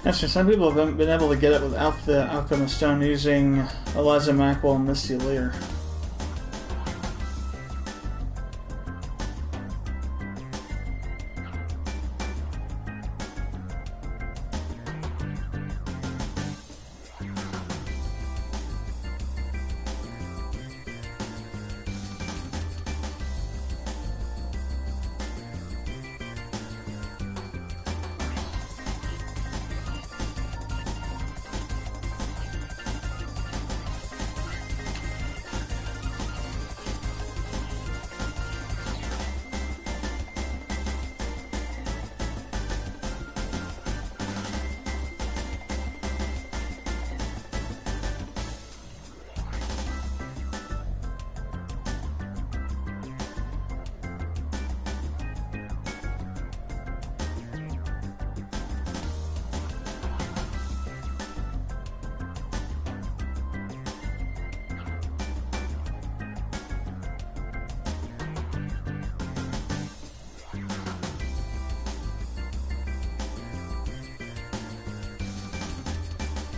Actually, some people have been able to get it without the Alchemist Stone using Eliza Mackwell and Misty Lear.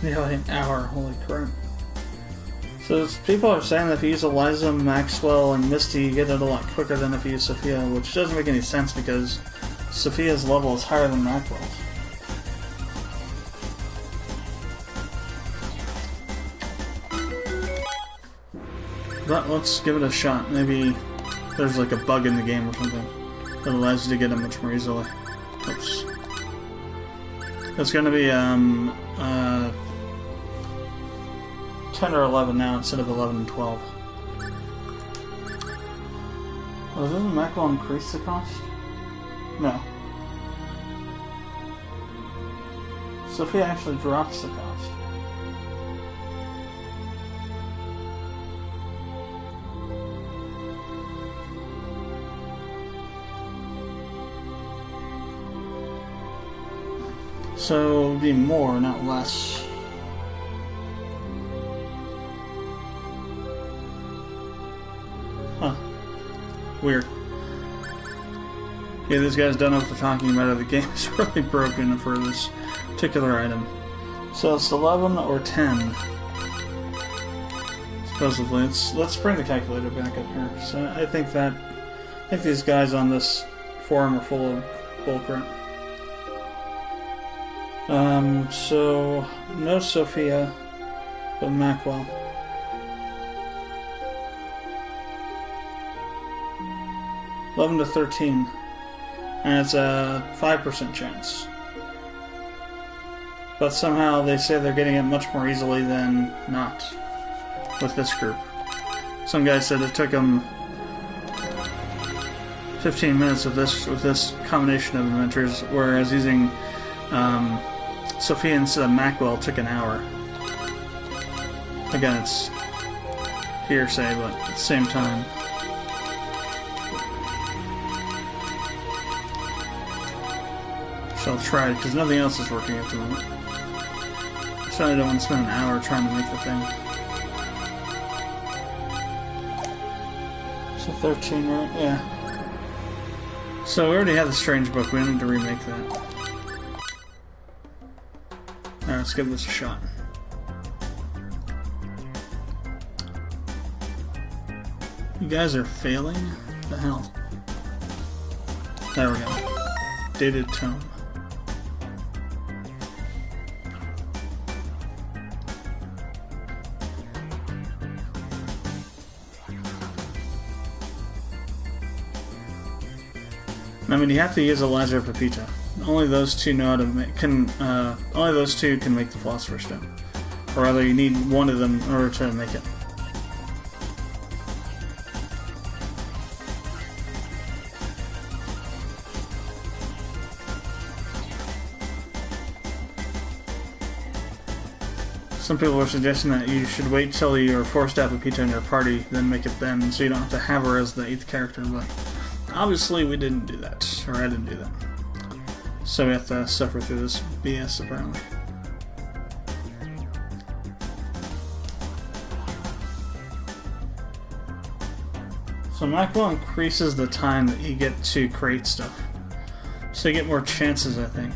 Nearly an hour, holy crap. So people are saying that if you use Eliza, Maxwell, and Misty, you get it a lot quicker than if you use Sophia, which doesn't make any sense because Sophia's level is higher than Maxwell's. But let's give it a shot. Maybe there's like a bug in the game or something that allows you to get it much more easily. Oops. It's gonna be 10 or 11 now instead of 11 and 12. Oh, doesn't Macwell increase the cost? No. Sophia actually drops the cost. So it would be more, not less. Huh. Weird. Yeah, these guys don't know what they're talking about. The game is really broken for this particular item. So it's 11 or 10. Supposedly. Let's bring the calculator back up here. So I think these guys on this forum are full of bullcrap. So no Sophia, but Macwell. $11 to $13, and it's a 5% chance. But somehow they say they're getting it much more easily than not with this group. Some guy said it took them 15 minutes with this combination of inventors, whereas using Sophia instead of Macwell took an hour. Again, it's hearsay, but at the same time. So I'll try it, because nothing else is working at the moment. I certainly don't want to spend an hour trying to make the thing. So 13, right? Yeah. So we already have the Strange Book, we don't need to remake that. Alright, let's give this a shot. You guys are failing? What the hell? There we go. Dated tome. I mean, you have to use Eliza or Pepita. only those two know how to make, only those two can make the Philosopher's Stone. Or rather, you need one of them in order to make it. Some people are suggesting that you should wait till you are forced to have a Pita in your party, then make it then, so you don't have to have her as the 8th character, but obviously we didn't do that, or I didn't do that. So we have to suffer through this BS, apparently. So Macro increases the time that you get to create stuff. So you get more chances, I think.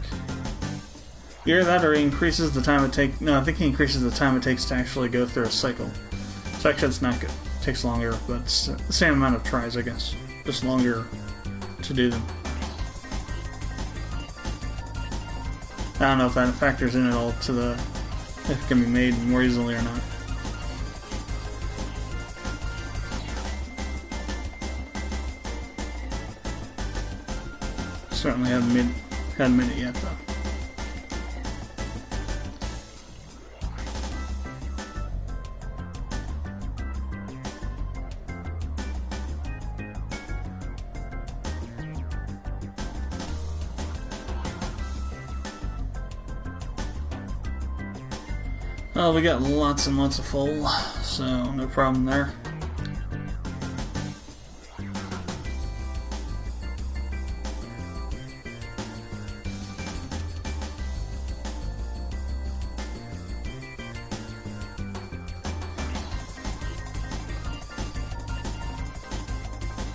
Either that or he increases the time it takes... No, I think he increases the time it takes to actually go through a cycle. So actually it's not good. It takes longer, but it's the same amount of tries, I guess. Just longer to do them. I don't know if that factors in at all to the... if it can be made more easily or not. Certainly haven't made it yet, though. Oh, we got lots and lots of full, so no problem there.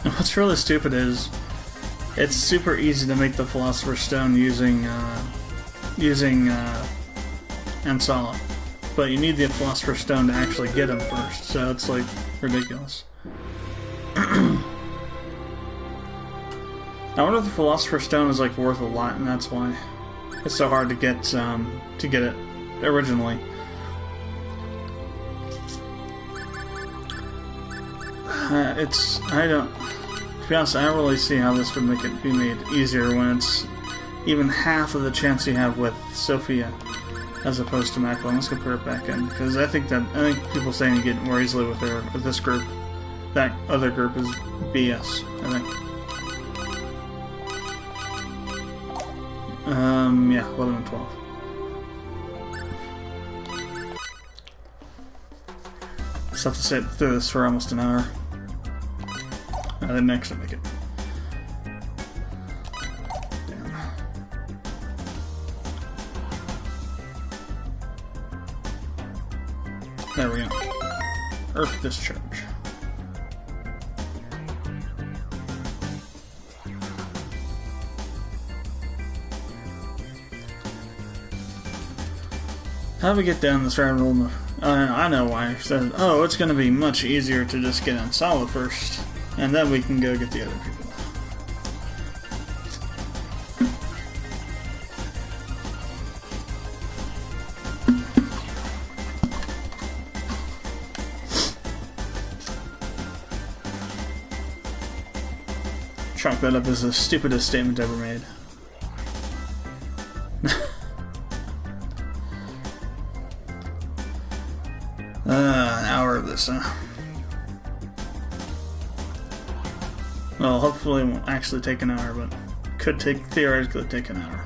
What's really stupid is it's super easy to make the Philosopher's Stone using Ansala, but you need the Philosopher's Stone to actually get him first, so it's like ridiculous. I wonder if the Philosopher's Stone is like worth a lot, and that's why it's so hard to get it originally. To be honest, I don't really see how this would make it be made easier when it's even half of the chance you have with Sophia as opposed to Macklin. Let's compare it back in, because I think people saying you get more easily with this group. That other group is BS, I think. Yeah, 11 and 12. Just have to sit through this for almost an hour. I didn't actually make it. Damn. There we go. Earth discharge. How do we get down this rabbit hole? I know why. It says, oh, it's going to be much easier to just get Ansala first. And then we can go get the other people. Chalk that up as the stupidest statement ever made. An hour of this, huh? Well, hopefully it won't actually take an hour, but could theoretically take an hour.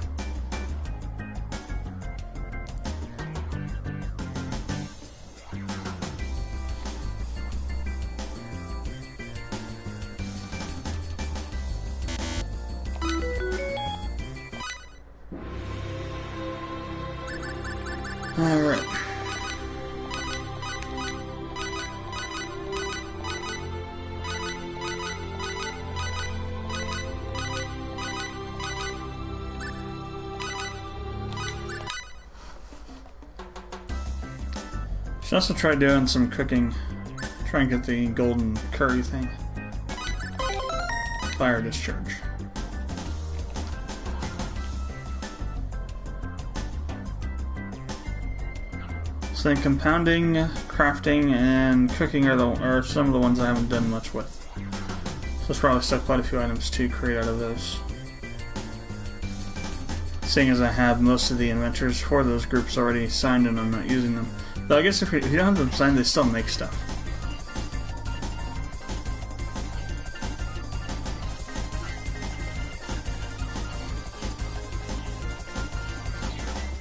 Alright. Should also try doing some cooking. Try and get the golden curry thing. Fire discharge. So then compounding, crafting, and cooking are some of the ones I haven't done much with. So there's probably still quite a few items to create out of those. seeing as I have most of the inventors for those groups already signed and I'm not using them. Though I guess if you don't have them signed, they still make stuff.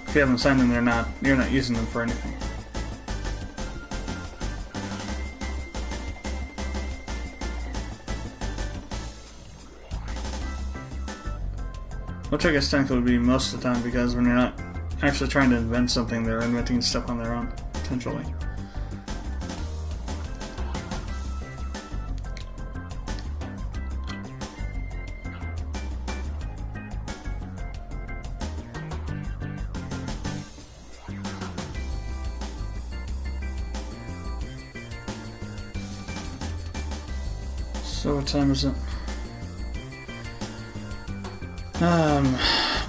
If you haven't signed them, you're not using them for anything. Which I guess technically would be most of the time, because when you're not actually trying to invent something, they're inventing stuff on their own, potentially. So what time is it?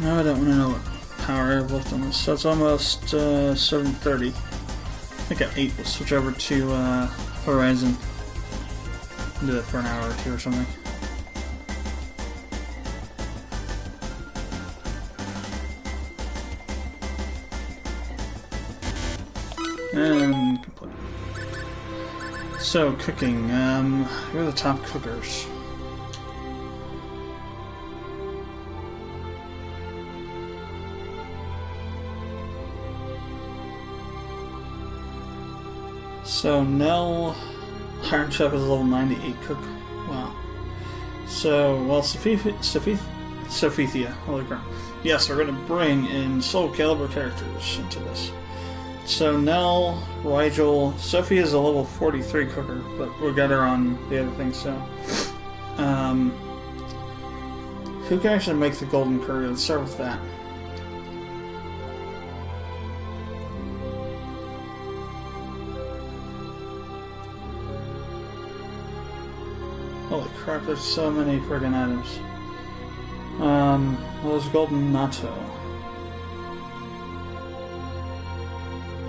No, I don't want to know what power I have left on this. So it's almost 7:30. I think at 8 we'll switch over to Horizon. Do that for an hour or two or something. And complete. So cooking. Who are the top cookers? So Nell, Iron Chef is a level 98 cook. Wow. So, well, Sophithia, holy crap. Yes, we're going to bring in Soul Calibur characters into this. So Nell, Rigel, Sophie is a level 43 cooker, but we'll get her on the other thing, so. Who can actually make the golden curry? Let's start with that. Holy crap, there's so many friggin' items. Well, there's golden natto.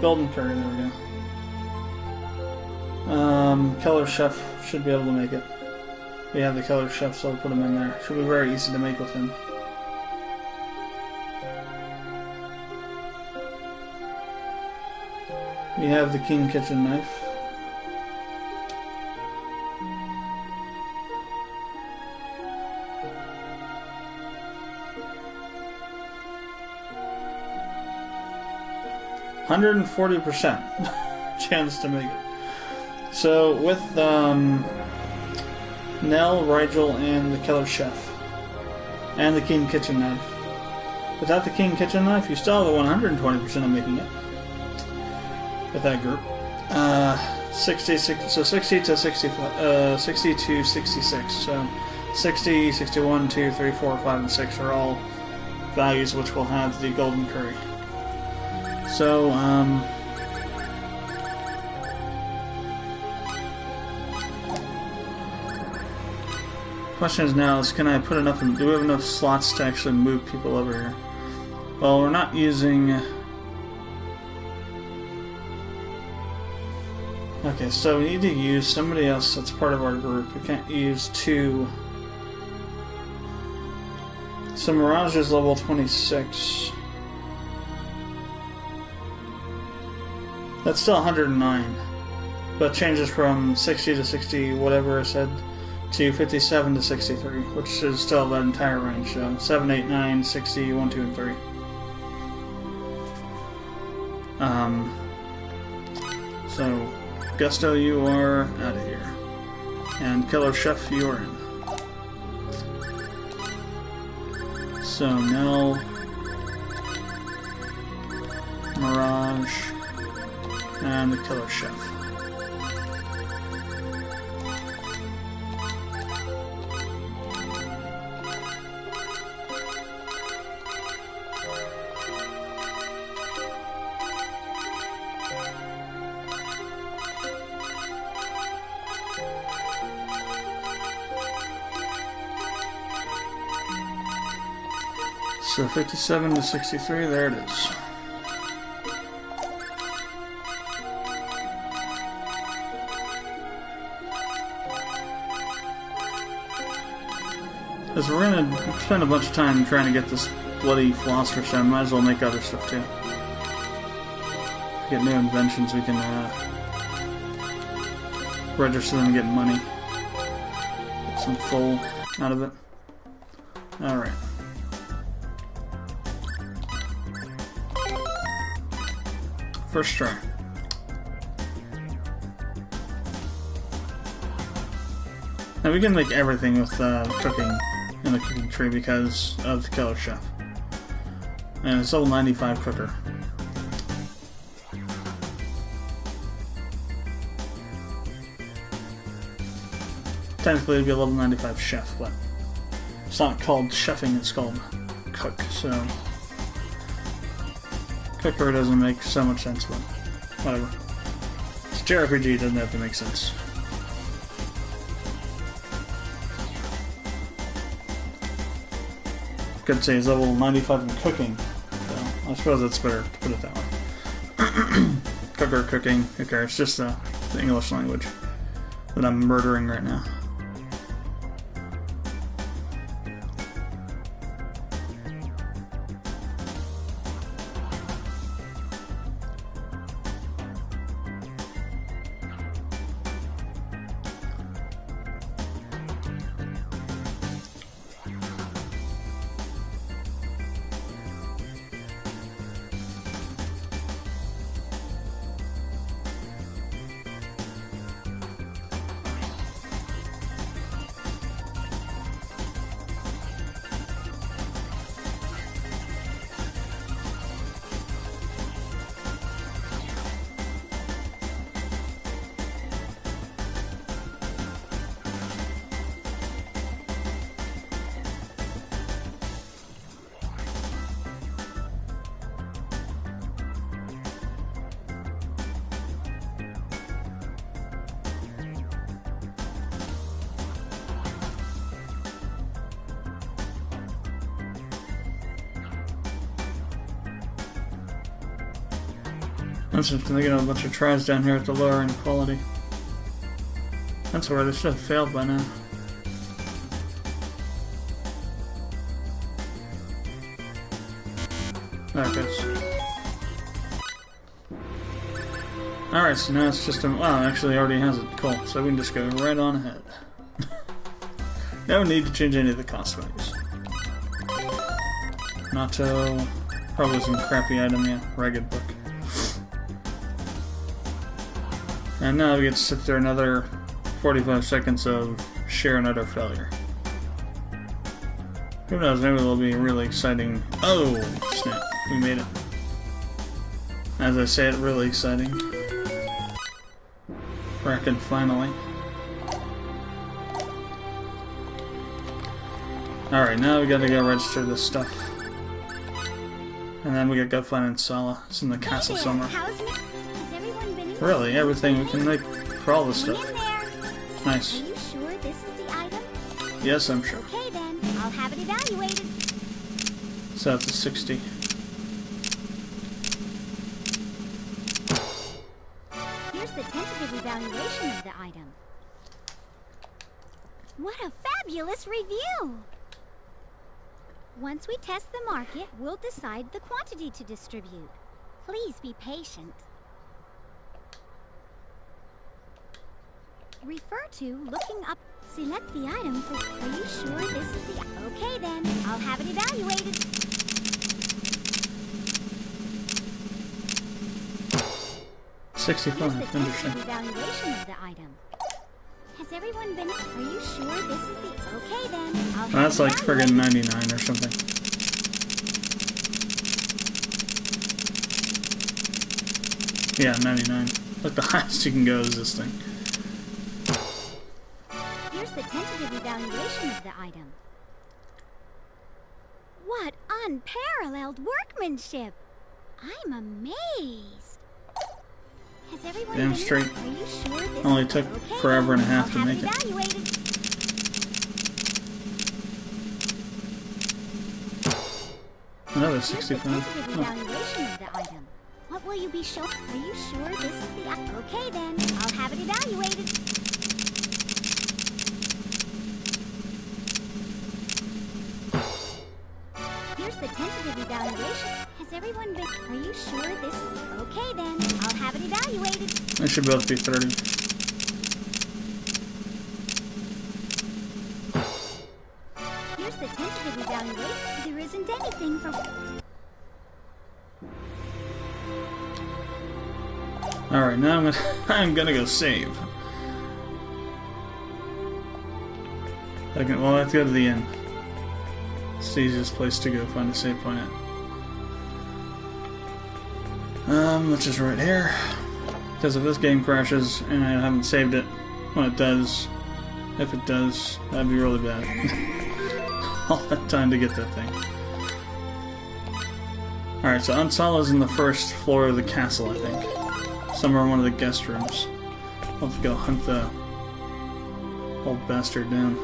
Golden curry, there we go. Keller Chef should be able to make it. We have the Keller Chef, so I'll put him in there. Should be very easy to make with him. We have the King Kitchen Knife. %140% chance to make it. So with Nell, Rigel, and the Killer Chef, and the King Kitchen Knife. Without the King Kitchen Knife, you still have the 120% of making it. With that group, 60 to 66. So 60, 61, 2, 3, 4, 5, and 6 are all values which will have the golden curry. So, question is now is, can I put enough, do we have enough slots to actually move people over here? Well, we're not using, okay, so we need to use somebody else that's part of our group. We can't use two. So Mirage is level 26. That's still 109, but changes from 60 to 60, whatever I said, to 57 to 63, which is still that entire range. So 7, 8, 9, 60, 1, 2, and 3. So Gusto, you are out of here, and Killer Chef, you are in. So Nell, Mirage, and the Killer Chef. So 57 to 63, there it is. Because we're going to spend a bunch of time trying to get this bloody philosopher stone. Might as well make other stuff too. Get new inventions, we can register them and get money. Get some full out of it. Alright. First try. Now we can make everything with cooking in the cooking tree because of the Killer Chef. And it's level 95 cooker. Technically it'd be a level 95 chef, but it's not called chefing, it's called cook, so cooker doesn't make so much sense, but whatever. It's JRPG, it doesn't have to make sense. Could say he's level 95 in cooking, so I suppose that's better to put it that way. Cooker, cooking, who cares? It's just the English language that I'm murdering right now. That's just making a bunch of tries down here at the lower end quality. That's where they should have failed by now. There it goes. Alright, so now it's just a... Wow, it actually already has it. Cool. So we can just go right on ahead. No need to change any of the cosmetics. Natto... Probably some crappy item, yeah. Ragged book. And now we get to sit there another 45 seconds of sheer and utter failure. Who knows, maybe it'll be really exciting. Oh, snap. We made it. As I say it, really exciting. Frackin' finally. Alright, now we gotta go register this stuff. And then we gotta go find Insala. It's in the castle somewhere. Really, everything we can make for all this stuff. Nice. Are you sure this is the item? Yes, I'm sure. Okay then, I'll have it evaluated. So that's a 60. Here's the tentative evaluation of the item. What a fabulous review! Once we test the market, we'll decide the quantity to distribute. Please be patient. Refer to looking up. Select the item for... Are you sure this is the... Okay then, I'll have it evaluated. Here's the 65, interesting. tentative evaluation of the item. Has everyone been... Are you sure this is the... Okay then, I'll have That's it like friggin' evaluated. 99 or something. Yeah, 99. Like the highest you can go is this thing. Here's the tentative evaluation of the item. What unparalleled workmanship! I'm amazed. Has everyone Damn been... straight. Are you sure this Only is... took Okay, forever and a then, half I'll to have make it. evaluated. Another Here's the 65. tentative Oh. evaluation of the item. What will you be shown? Are you sure this is the... Okay then, I'll have it evaluated. Here's the tentative evaluation. Has everyone been... Are you sure this is... Okay then, I'll have it evaluated. I should both be 30. Here's the tentative evaluation. There isn't anything for... Alright, now I'm gonna go save. Okay, well, I have to go to the inn. It's the easiest place to go find a save point at. Which is right here. Because if this game crashes and I haven't saved it when it does, if it does, that'd be really bad. All that time to get that thing. Alright, so Unsala's in the first floor of the castle, I think. Somewhere in one of the guest rooms. I'll have to go hunt the old bastard down.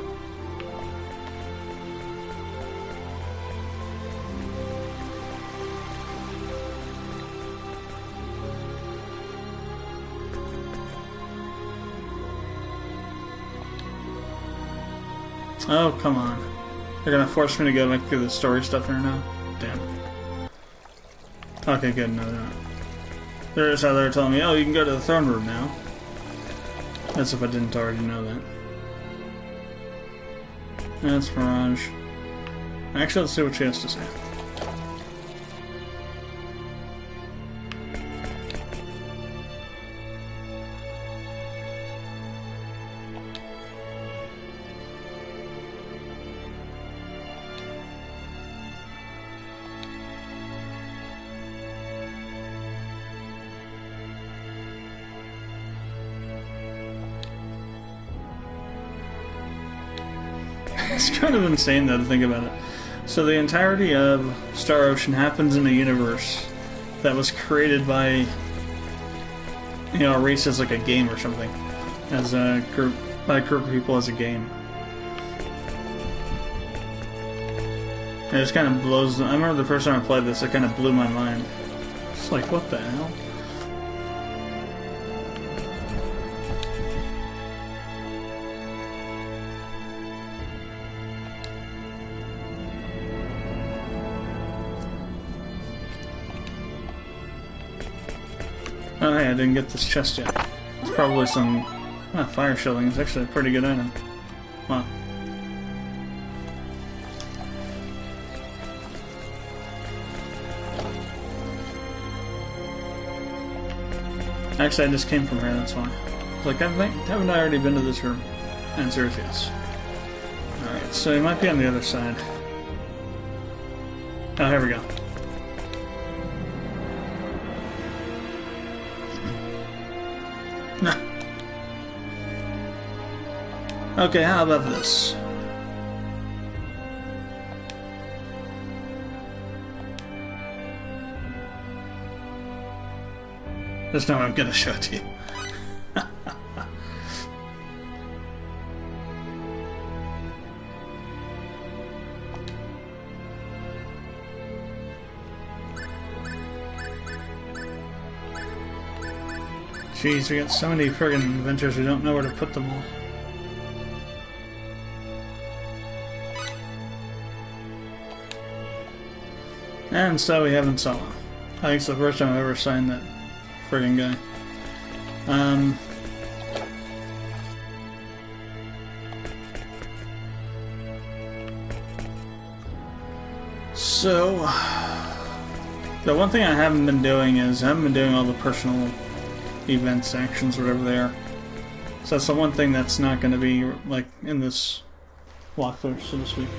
Oh, come on. They're gonna force me to go through the story stuff here now? Damn. Okay, good, no they're not. There's how they're telling me, oh, you can go to the throne room now. As if I didn't already know that. That's Mirage. Actually, let's see what she has to say. It's kind of insane though to think about it. So the entirety of Star Ocean happens in a universe that was created by, you know, a race as like a game or something, as a group, by a group of people as a game. And it just kind of blows. I remember the first time I played this, it kind of blew my mind. It's like, what the hell? Oh hey, I didn't get this chest yet. It's probably some fire shielding. It's actually a pretty good item. Wow. Actually, I just came from here, that's why. Like, haven't I already been to this room? Answer is yes. Alright, so he might be on the other side. Oh, here we go. Okay, how about this? This time I'm gonna show it to you. Jeez, we got so many friggin' adventures, we don't know where to put them all. And so we haven't saw him. I think it's the first time I've ever signed that friggin' guy. So the one thing I haven't been doing is I haven't been doing all the personal events, actions, whatever they are. So that's the one thing that's not going to be like in this walkthrough, so to speak.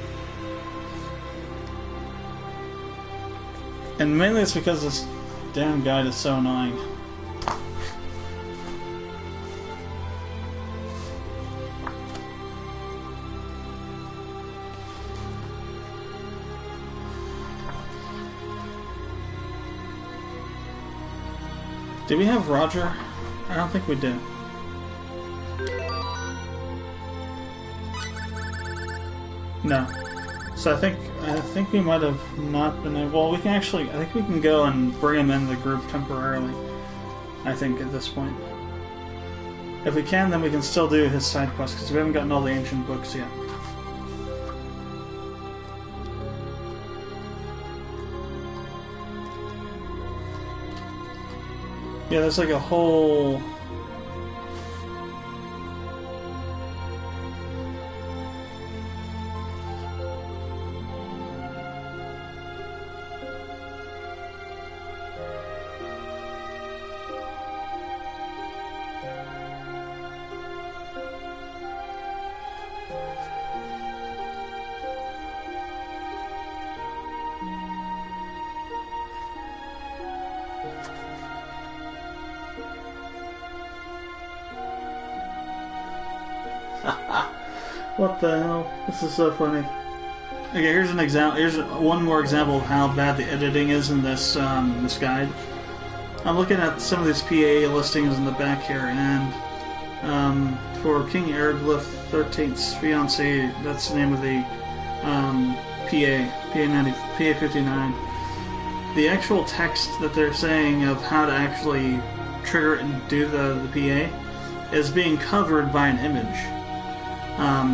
And mainly it's because this damn guide is so annoying. Did we have Roger? I don't think we did. No. So I think we might have not been able... Well, we can actually... I think we can go and bring him in the group temporarily. I think at this point. If we can, then we can still do his side quest, because we haven't gotten all the ancient books yet. Yeah, there's like a whole... What the hell? This is so funny. Okay, here's an example. Here's one more example of how bad the editing is in this this guide. I'm looking at some of these PA listings in the back here, and for King Erglyph 13th's fiance, that's the name of the PA 59. The actual text that they're saying of how to actually trigger it and do the PA is being covered by an image.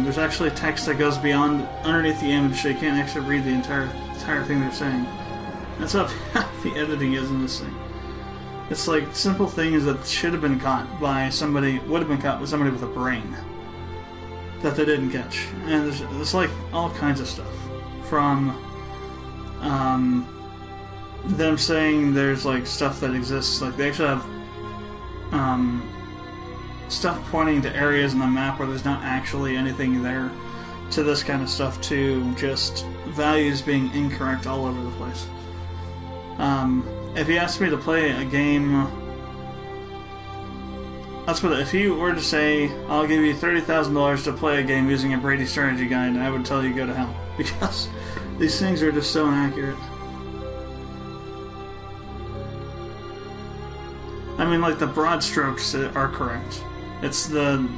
There's actually text that goes beyond underneath the image, so you can't actually read the entire thing they're saying. That's how bad the editing is in this thing. It's like simple things that should have been caught by somebody, would have been caught by somebody with a brain, that they didn't catch. And there's like all kinds of stuff. From them saying there's like stuff that exists, like they actually have stuff pointing to areas in the map where there's not actually anything there, to this kind of stuff, to just values being incorrect all over the place. If you asked me to play a game, if you were to say, I'll give you $30,000 to play a game using a Brady strategy guide, I would tell you go to hell, because these things are just so inaccurate. I mean, like, the broad strokes are correct. It's the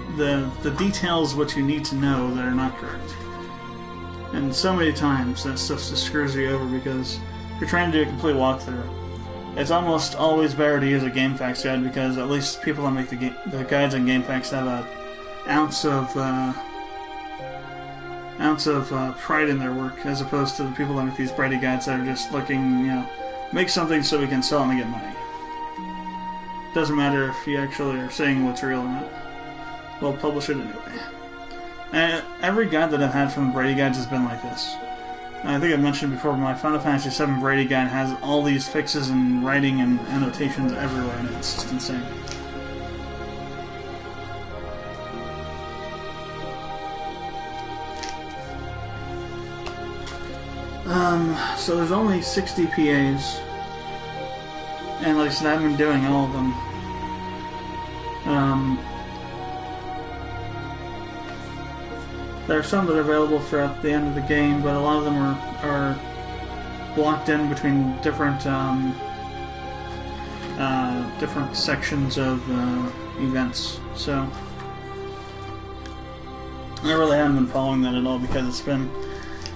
details what you need to know that are not correct. And so many times that stuff just screws you over because you're trying to do a complete walkthrough. It's almost always better to use a GameFAQs guide, because at least people that make the guides on GameFAQs have an ounce of pride in their work, as opposed to the people that make these Brady guides that are just looking, make something so we can sell them and get money. Doesn't matter if you actually are saying what's real or not. We'll publish it anyway. And every guide that I've had from the Brady guides has been like this. I think I mentioned before, my Final Fantasy VII Brady guide has all these fixes and writing and annotations everywhere, and it's just insane. So there's only 60 PAs. And like I said, I haven't been doing all of them. There are some that are available throughout the end of the game, but a lot of them are blocked in between different different sections of events. So I really haven't been following that at all, because it's been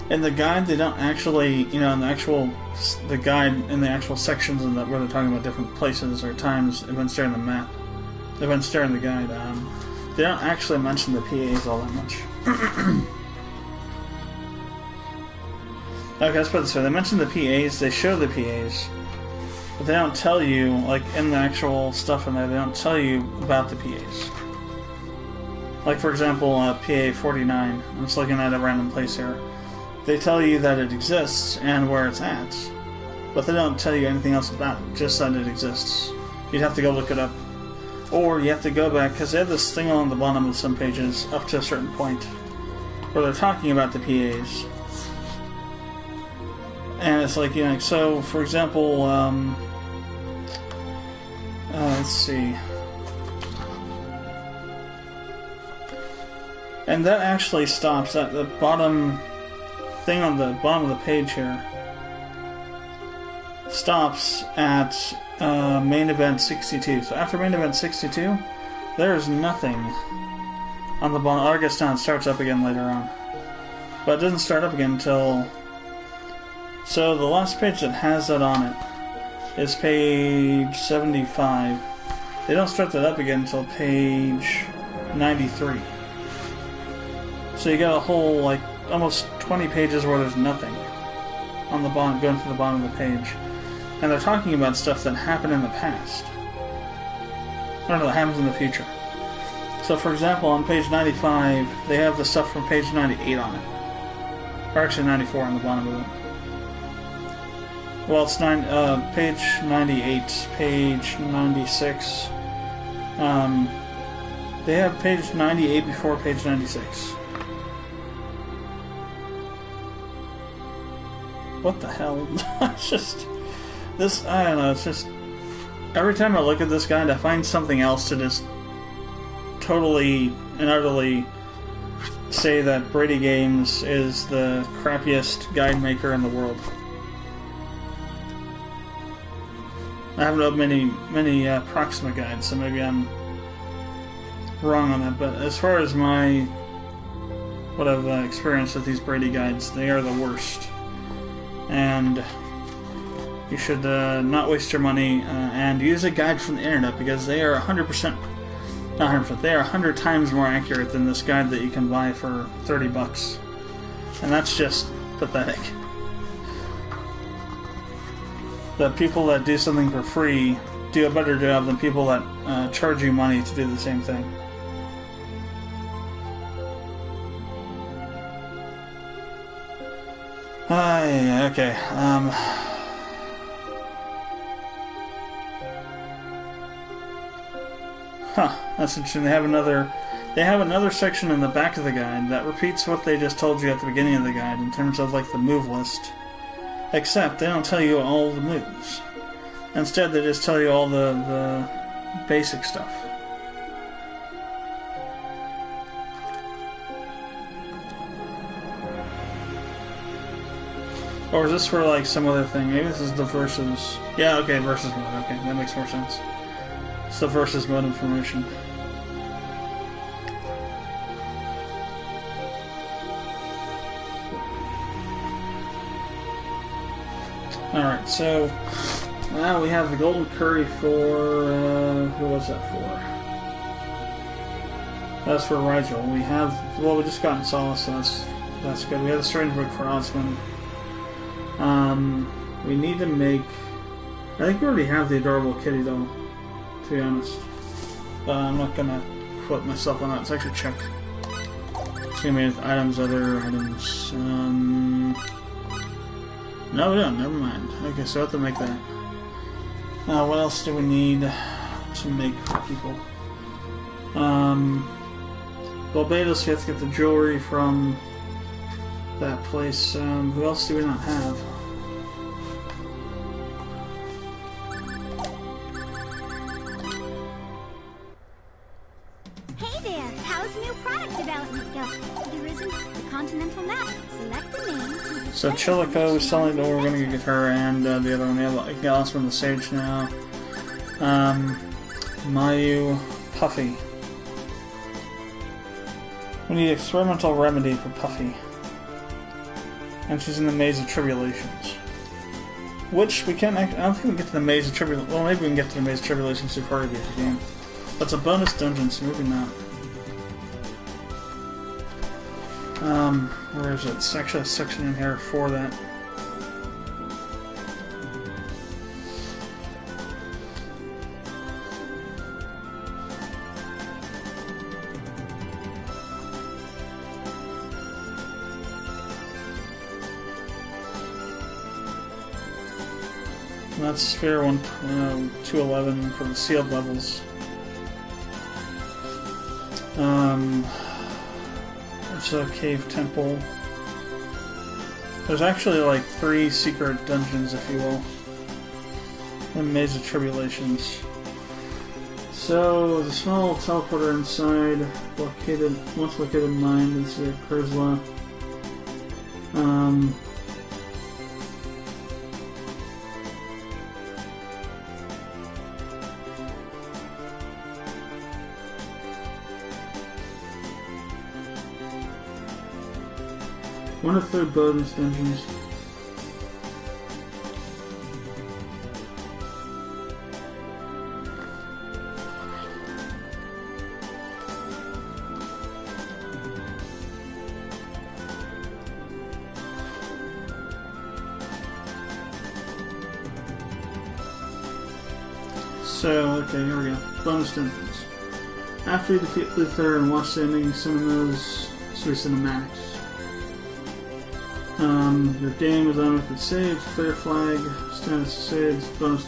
in the guide. They don't actually, in the guide, in the actual sections where they're talking about different places or times, events during the map, events during the guide, they don't actually mention the PAs all that much. Okay, let's put it this way. They mention the PAs, they show the PAs, but they don't tell you, like in the actual stuff in there, they don't tell you about the PAs. Like, for example, PA 49, I'm just looking at a random place here. They tell you that it exists and where it's at, but they don't tell you anything else about it, just that it exists. You'd have to go look it up. Or you have to go back, because they have this thing on the bottom of some pages, up to a certain point, where they're talking about the PAs. And it's like, so, for example, let's see. And that actually stops at the bottom thing on the bottom of the page here. Stops at main event 62. So after main event 62, there is nothing on the bottom. I guess now it starts up again later on. But it doesn't start up again until... So the last page that has that on it is page 75. They don't start that up again until page 93. So you got a whole, like, almost 20 pages where there's nothing on the bottom, going to the bottom of the page. And they're talking about stuff that happened in the past. or that happens in the future. So, for example, on page 95, they have the stuff from page 98 on it. Or actually 94 on the bottom of it. Well, it's page 98, page 96. They have page 98 before page 96. What the hell? It's just... This, I don't know, it's just... Every time I look at this guide, I find something else to just totally and utterly say that Brady Games is the crappiest guide maker in the world. I haven't opened many Proxima guides, so maybe I'm wrong on that, but as far as my what I've experienced with these Brady guides, they are the worst. And you should not waste your money and use a guide from the internet, because they are 100%, not 100%, they are 100 times more accurate than this guide that you can buy for 30 bucks. And that's just pathetic. The people that do something for free do a better job than people that charge you money to do the same thing. Okay. That's interesting. They have another section in the back of the guide that repeats what they just told you at the beginning of the guide in terms of like the move list. Except they don't tell you all the moves. Instead, they just tell you all the basic stuff. Or is this for like some other thing? Maybe this is the versus. Yeah, okay, versus mode. Okay, that makes more sense. It's the versus mode information. Alright, so now we have the golden curry for who was that for? That's for Rigel. We have, well, we just got Solace, so that's good. We have the strange book for Osmond. We need to make, I think we already have the adorable kitty doll, to be honest. But I'm not gonna quote myself on that. Let's actually check. It's gonna be with items, other items. No, we don't. Never mind. Okay, so I have to make that. What else do we need to make for people? Barbados, we have to get the jewelry from that place. Who else do we not have? Hey there, how's new product development going? There isn't the continental map. Select the name. So Chilico is selling the door, we're gonna get her, and the other one, I got us on the stage now. Mayu, Puffy. We need experimental remedy for Puffy. And she's in the Maze of Tribulations. Which we can't, I don't think we can get to the Maze of Tribulations. Well, maybe we can get to the Maze of Tribulations before we get the game. That's a bonus dungeon, so maybe not. Where is it? It's actually a section in here for that. And that's Sphere 211 for the sealed levels. It's a cave temple. There's actually like 3 secret dungeons, if you will. The Maze of Tribulations. So, the small teleporter inside, once located in mind, is the Kurzla. One of 3 bonus dungeons. So, okay, here we go. Bonus dungeons. After you defeat Luther and watch the ending cinematics. Your game is automatically saved, clear flag, status saved, bonus,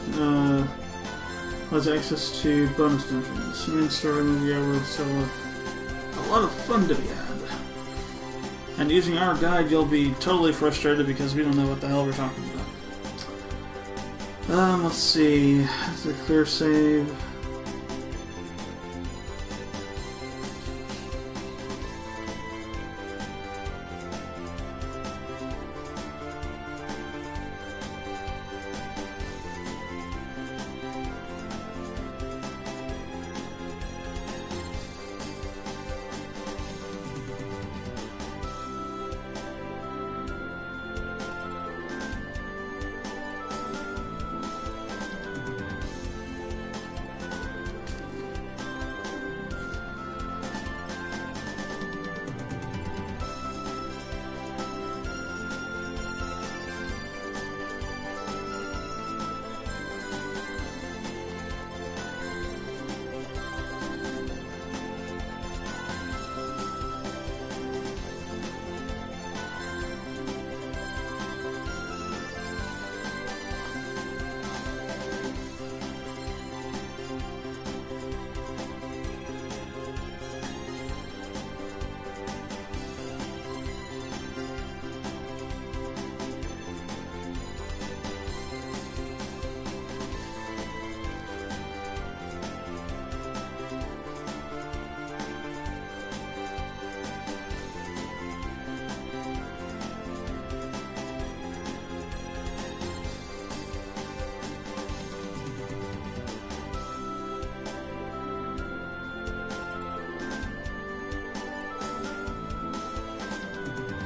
has access to bonus dungeons. Main story movie over, so a lot of fun to be had. And using our guide, you'll be totally frustrated because we don't know what the hell we're talking about. Let's see. Is it clear save?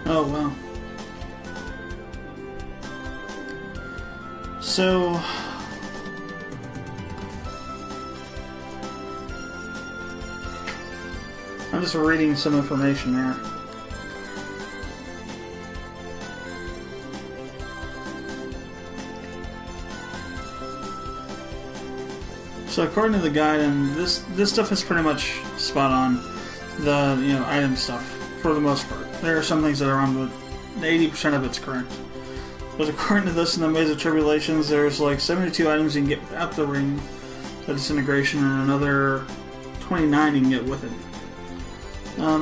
Oh, wow. So... I'm just reading some information here. So according to the guide, and this stuff is pretty much spot on, the item stuff for the most part. There are some things that are wrong, but 80% of it's correct. But according to this, in the Maze of Tribulations, there's like 72 items you can get without the ring, the disintegration, and another 29 you can get with it.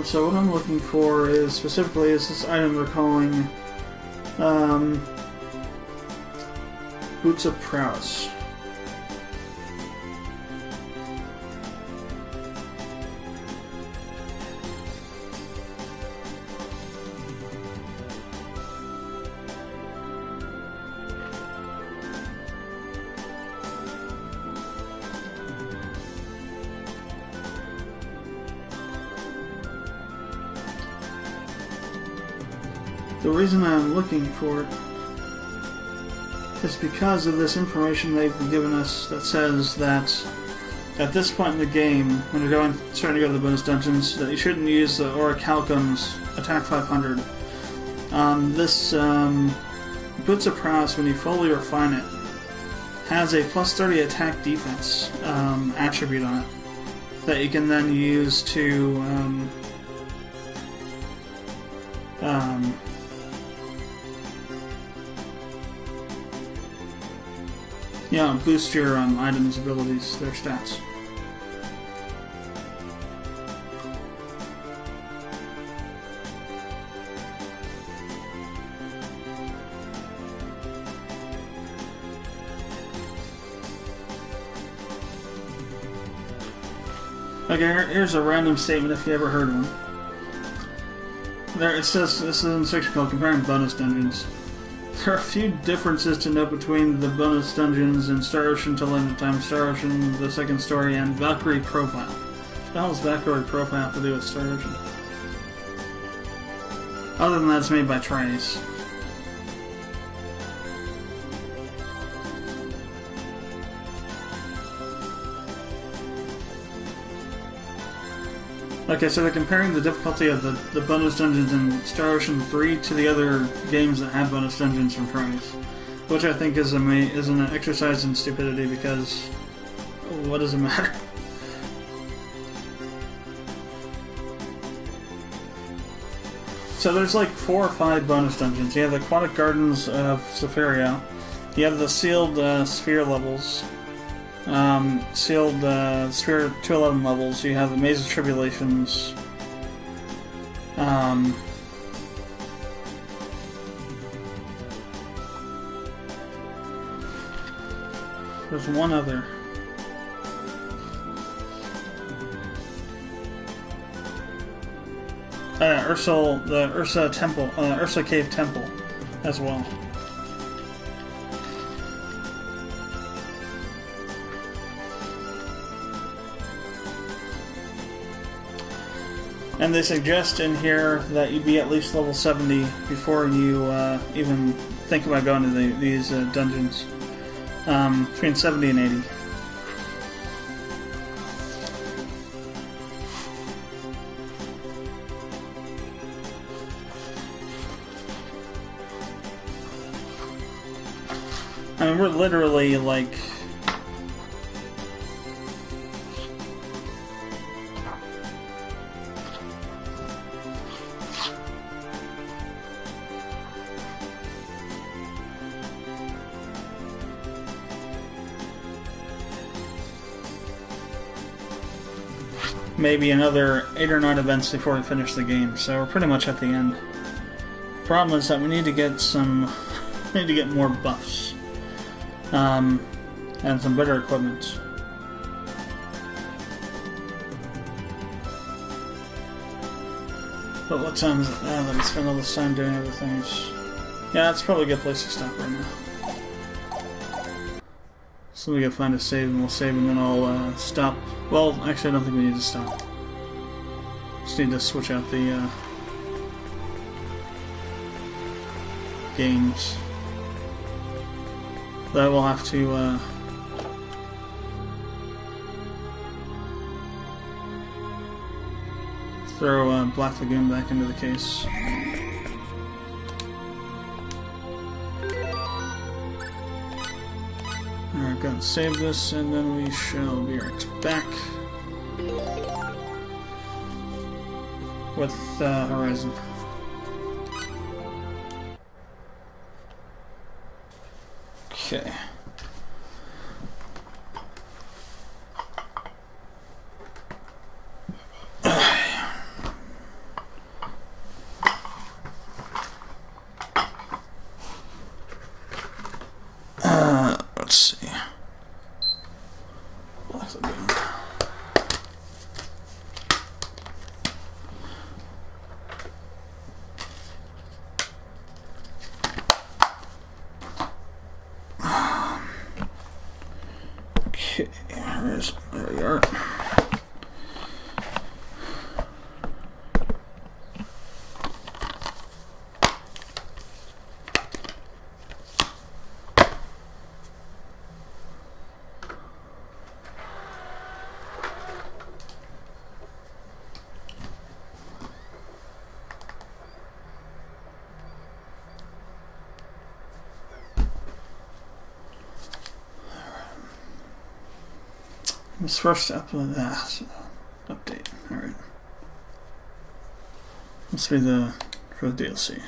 So what I'm looking for is specifically this item we're calling Boots of Prowess. The reason I'm looking for it is because of this information they've given us that says that at this point in the game, when you're starting to go to the bonus dungeons, that you shouldn't use the Orichalcum's Attack 500. This Boots of Prowess, when you fully refine it, has a plus 30 attack defense attribute on it that you can then use to boost your items' abilities, their stats. Okay, here's a random statement if you ever heard one. There it says, this is in a section called Comparing Bonus Dungeons. There are a few differences to note between the bonus dungeons in Star Ocean Till End of Time, Star Ocean, the second story, and Valkyrie Profile. What the hell does Valkyrie Profile have to do with Star Ocean? Other than that, it's made by Trace. Okay, so they're comparing the difficulty of the bonus dungeons in Star Ocean 3 to the other games that have bonus dungeons from Trace, which I think is an exercise in stupidity, because what does it matter? So there's like 4 or 5 bonus dungeons. You have the Aquatic Gardens of Zephyria. You have the sealed sphere levels. Sealed sphere 211 levels. You have the Maze of Tribulations. There's one other. The Ursa Temple, Ursa Cave Temple, as well. And they suggest in here that you be at least level 70 before you even think about going to these dungeons. Between 70 and 80. I mean, we're literally like... maybe another 8 or 9 events before we finish the game, so we're pretty much at the end. Problem is that we need to get more buffs. And some better equipment. But what time is it? Let me spend all this time doing other things. Yeah, that's probably a good place to stop right now. So we gotta find a save, and we'll save, and then I'll stop. Well, actually, I don't think we need to stop. Just need to switch out the games. That will have to throw Black Lagoon back into the case. Alright, go and save this, and then we shall be right back with Horizon. Okay. Let's see. Black Lagoon. Okay, there we are. This first upload, update. Alright. Must be for the DLC.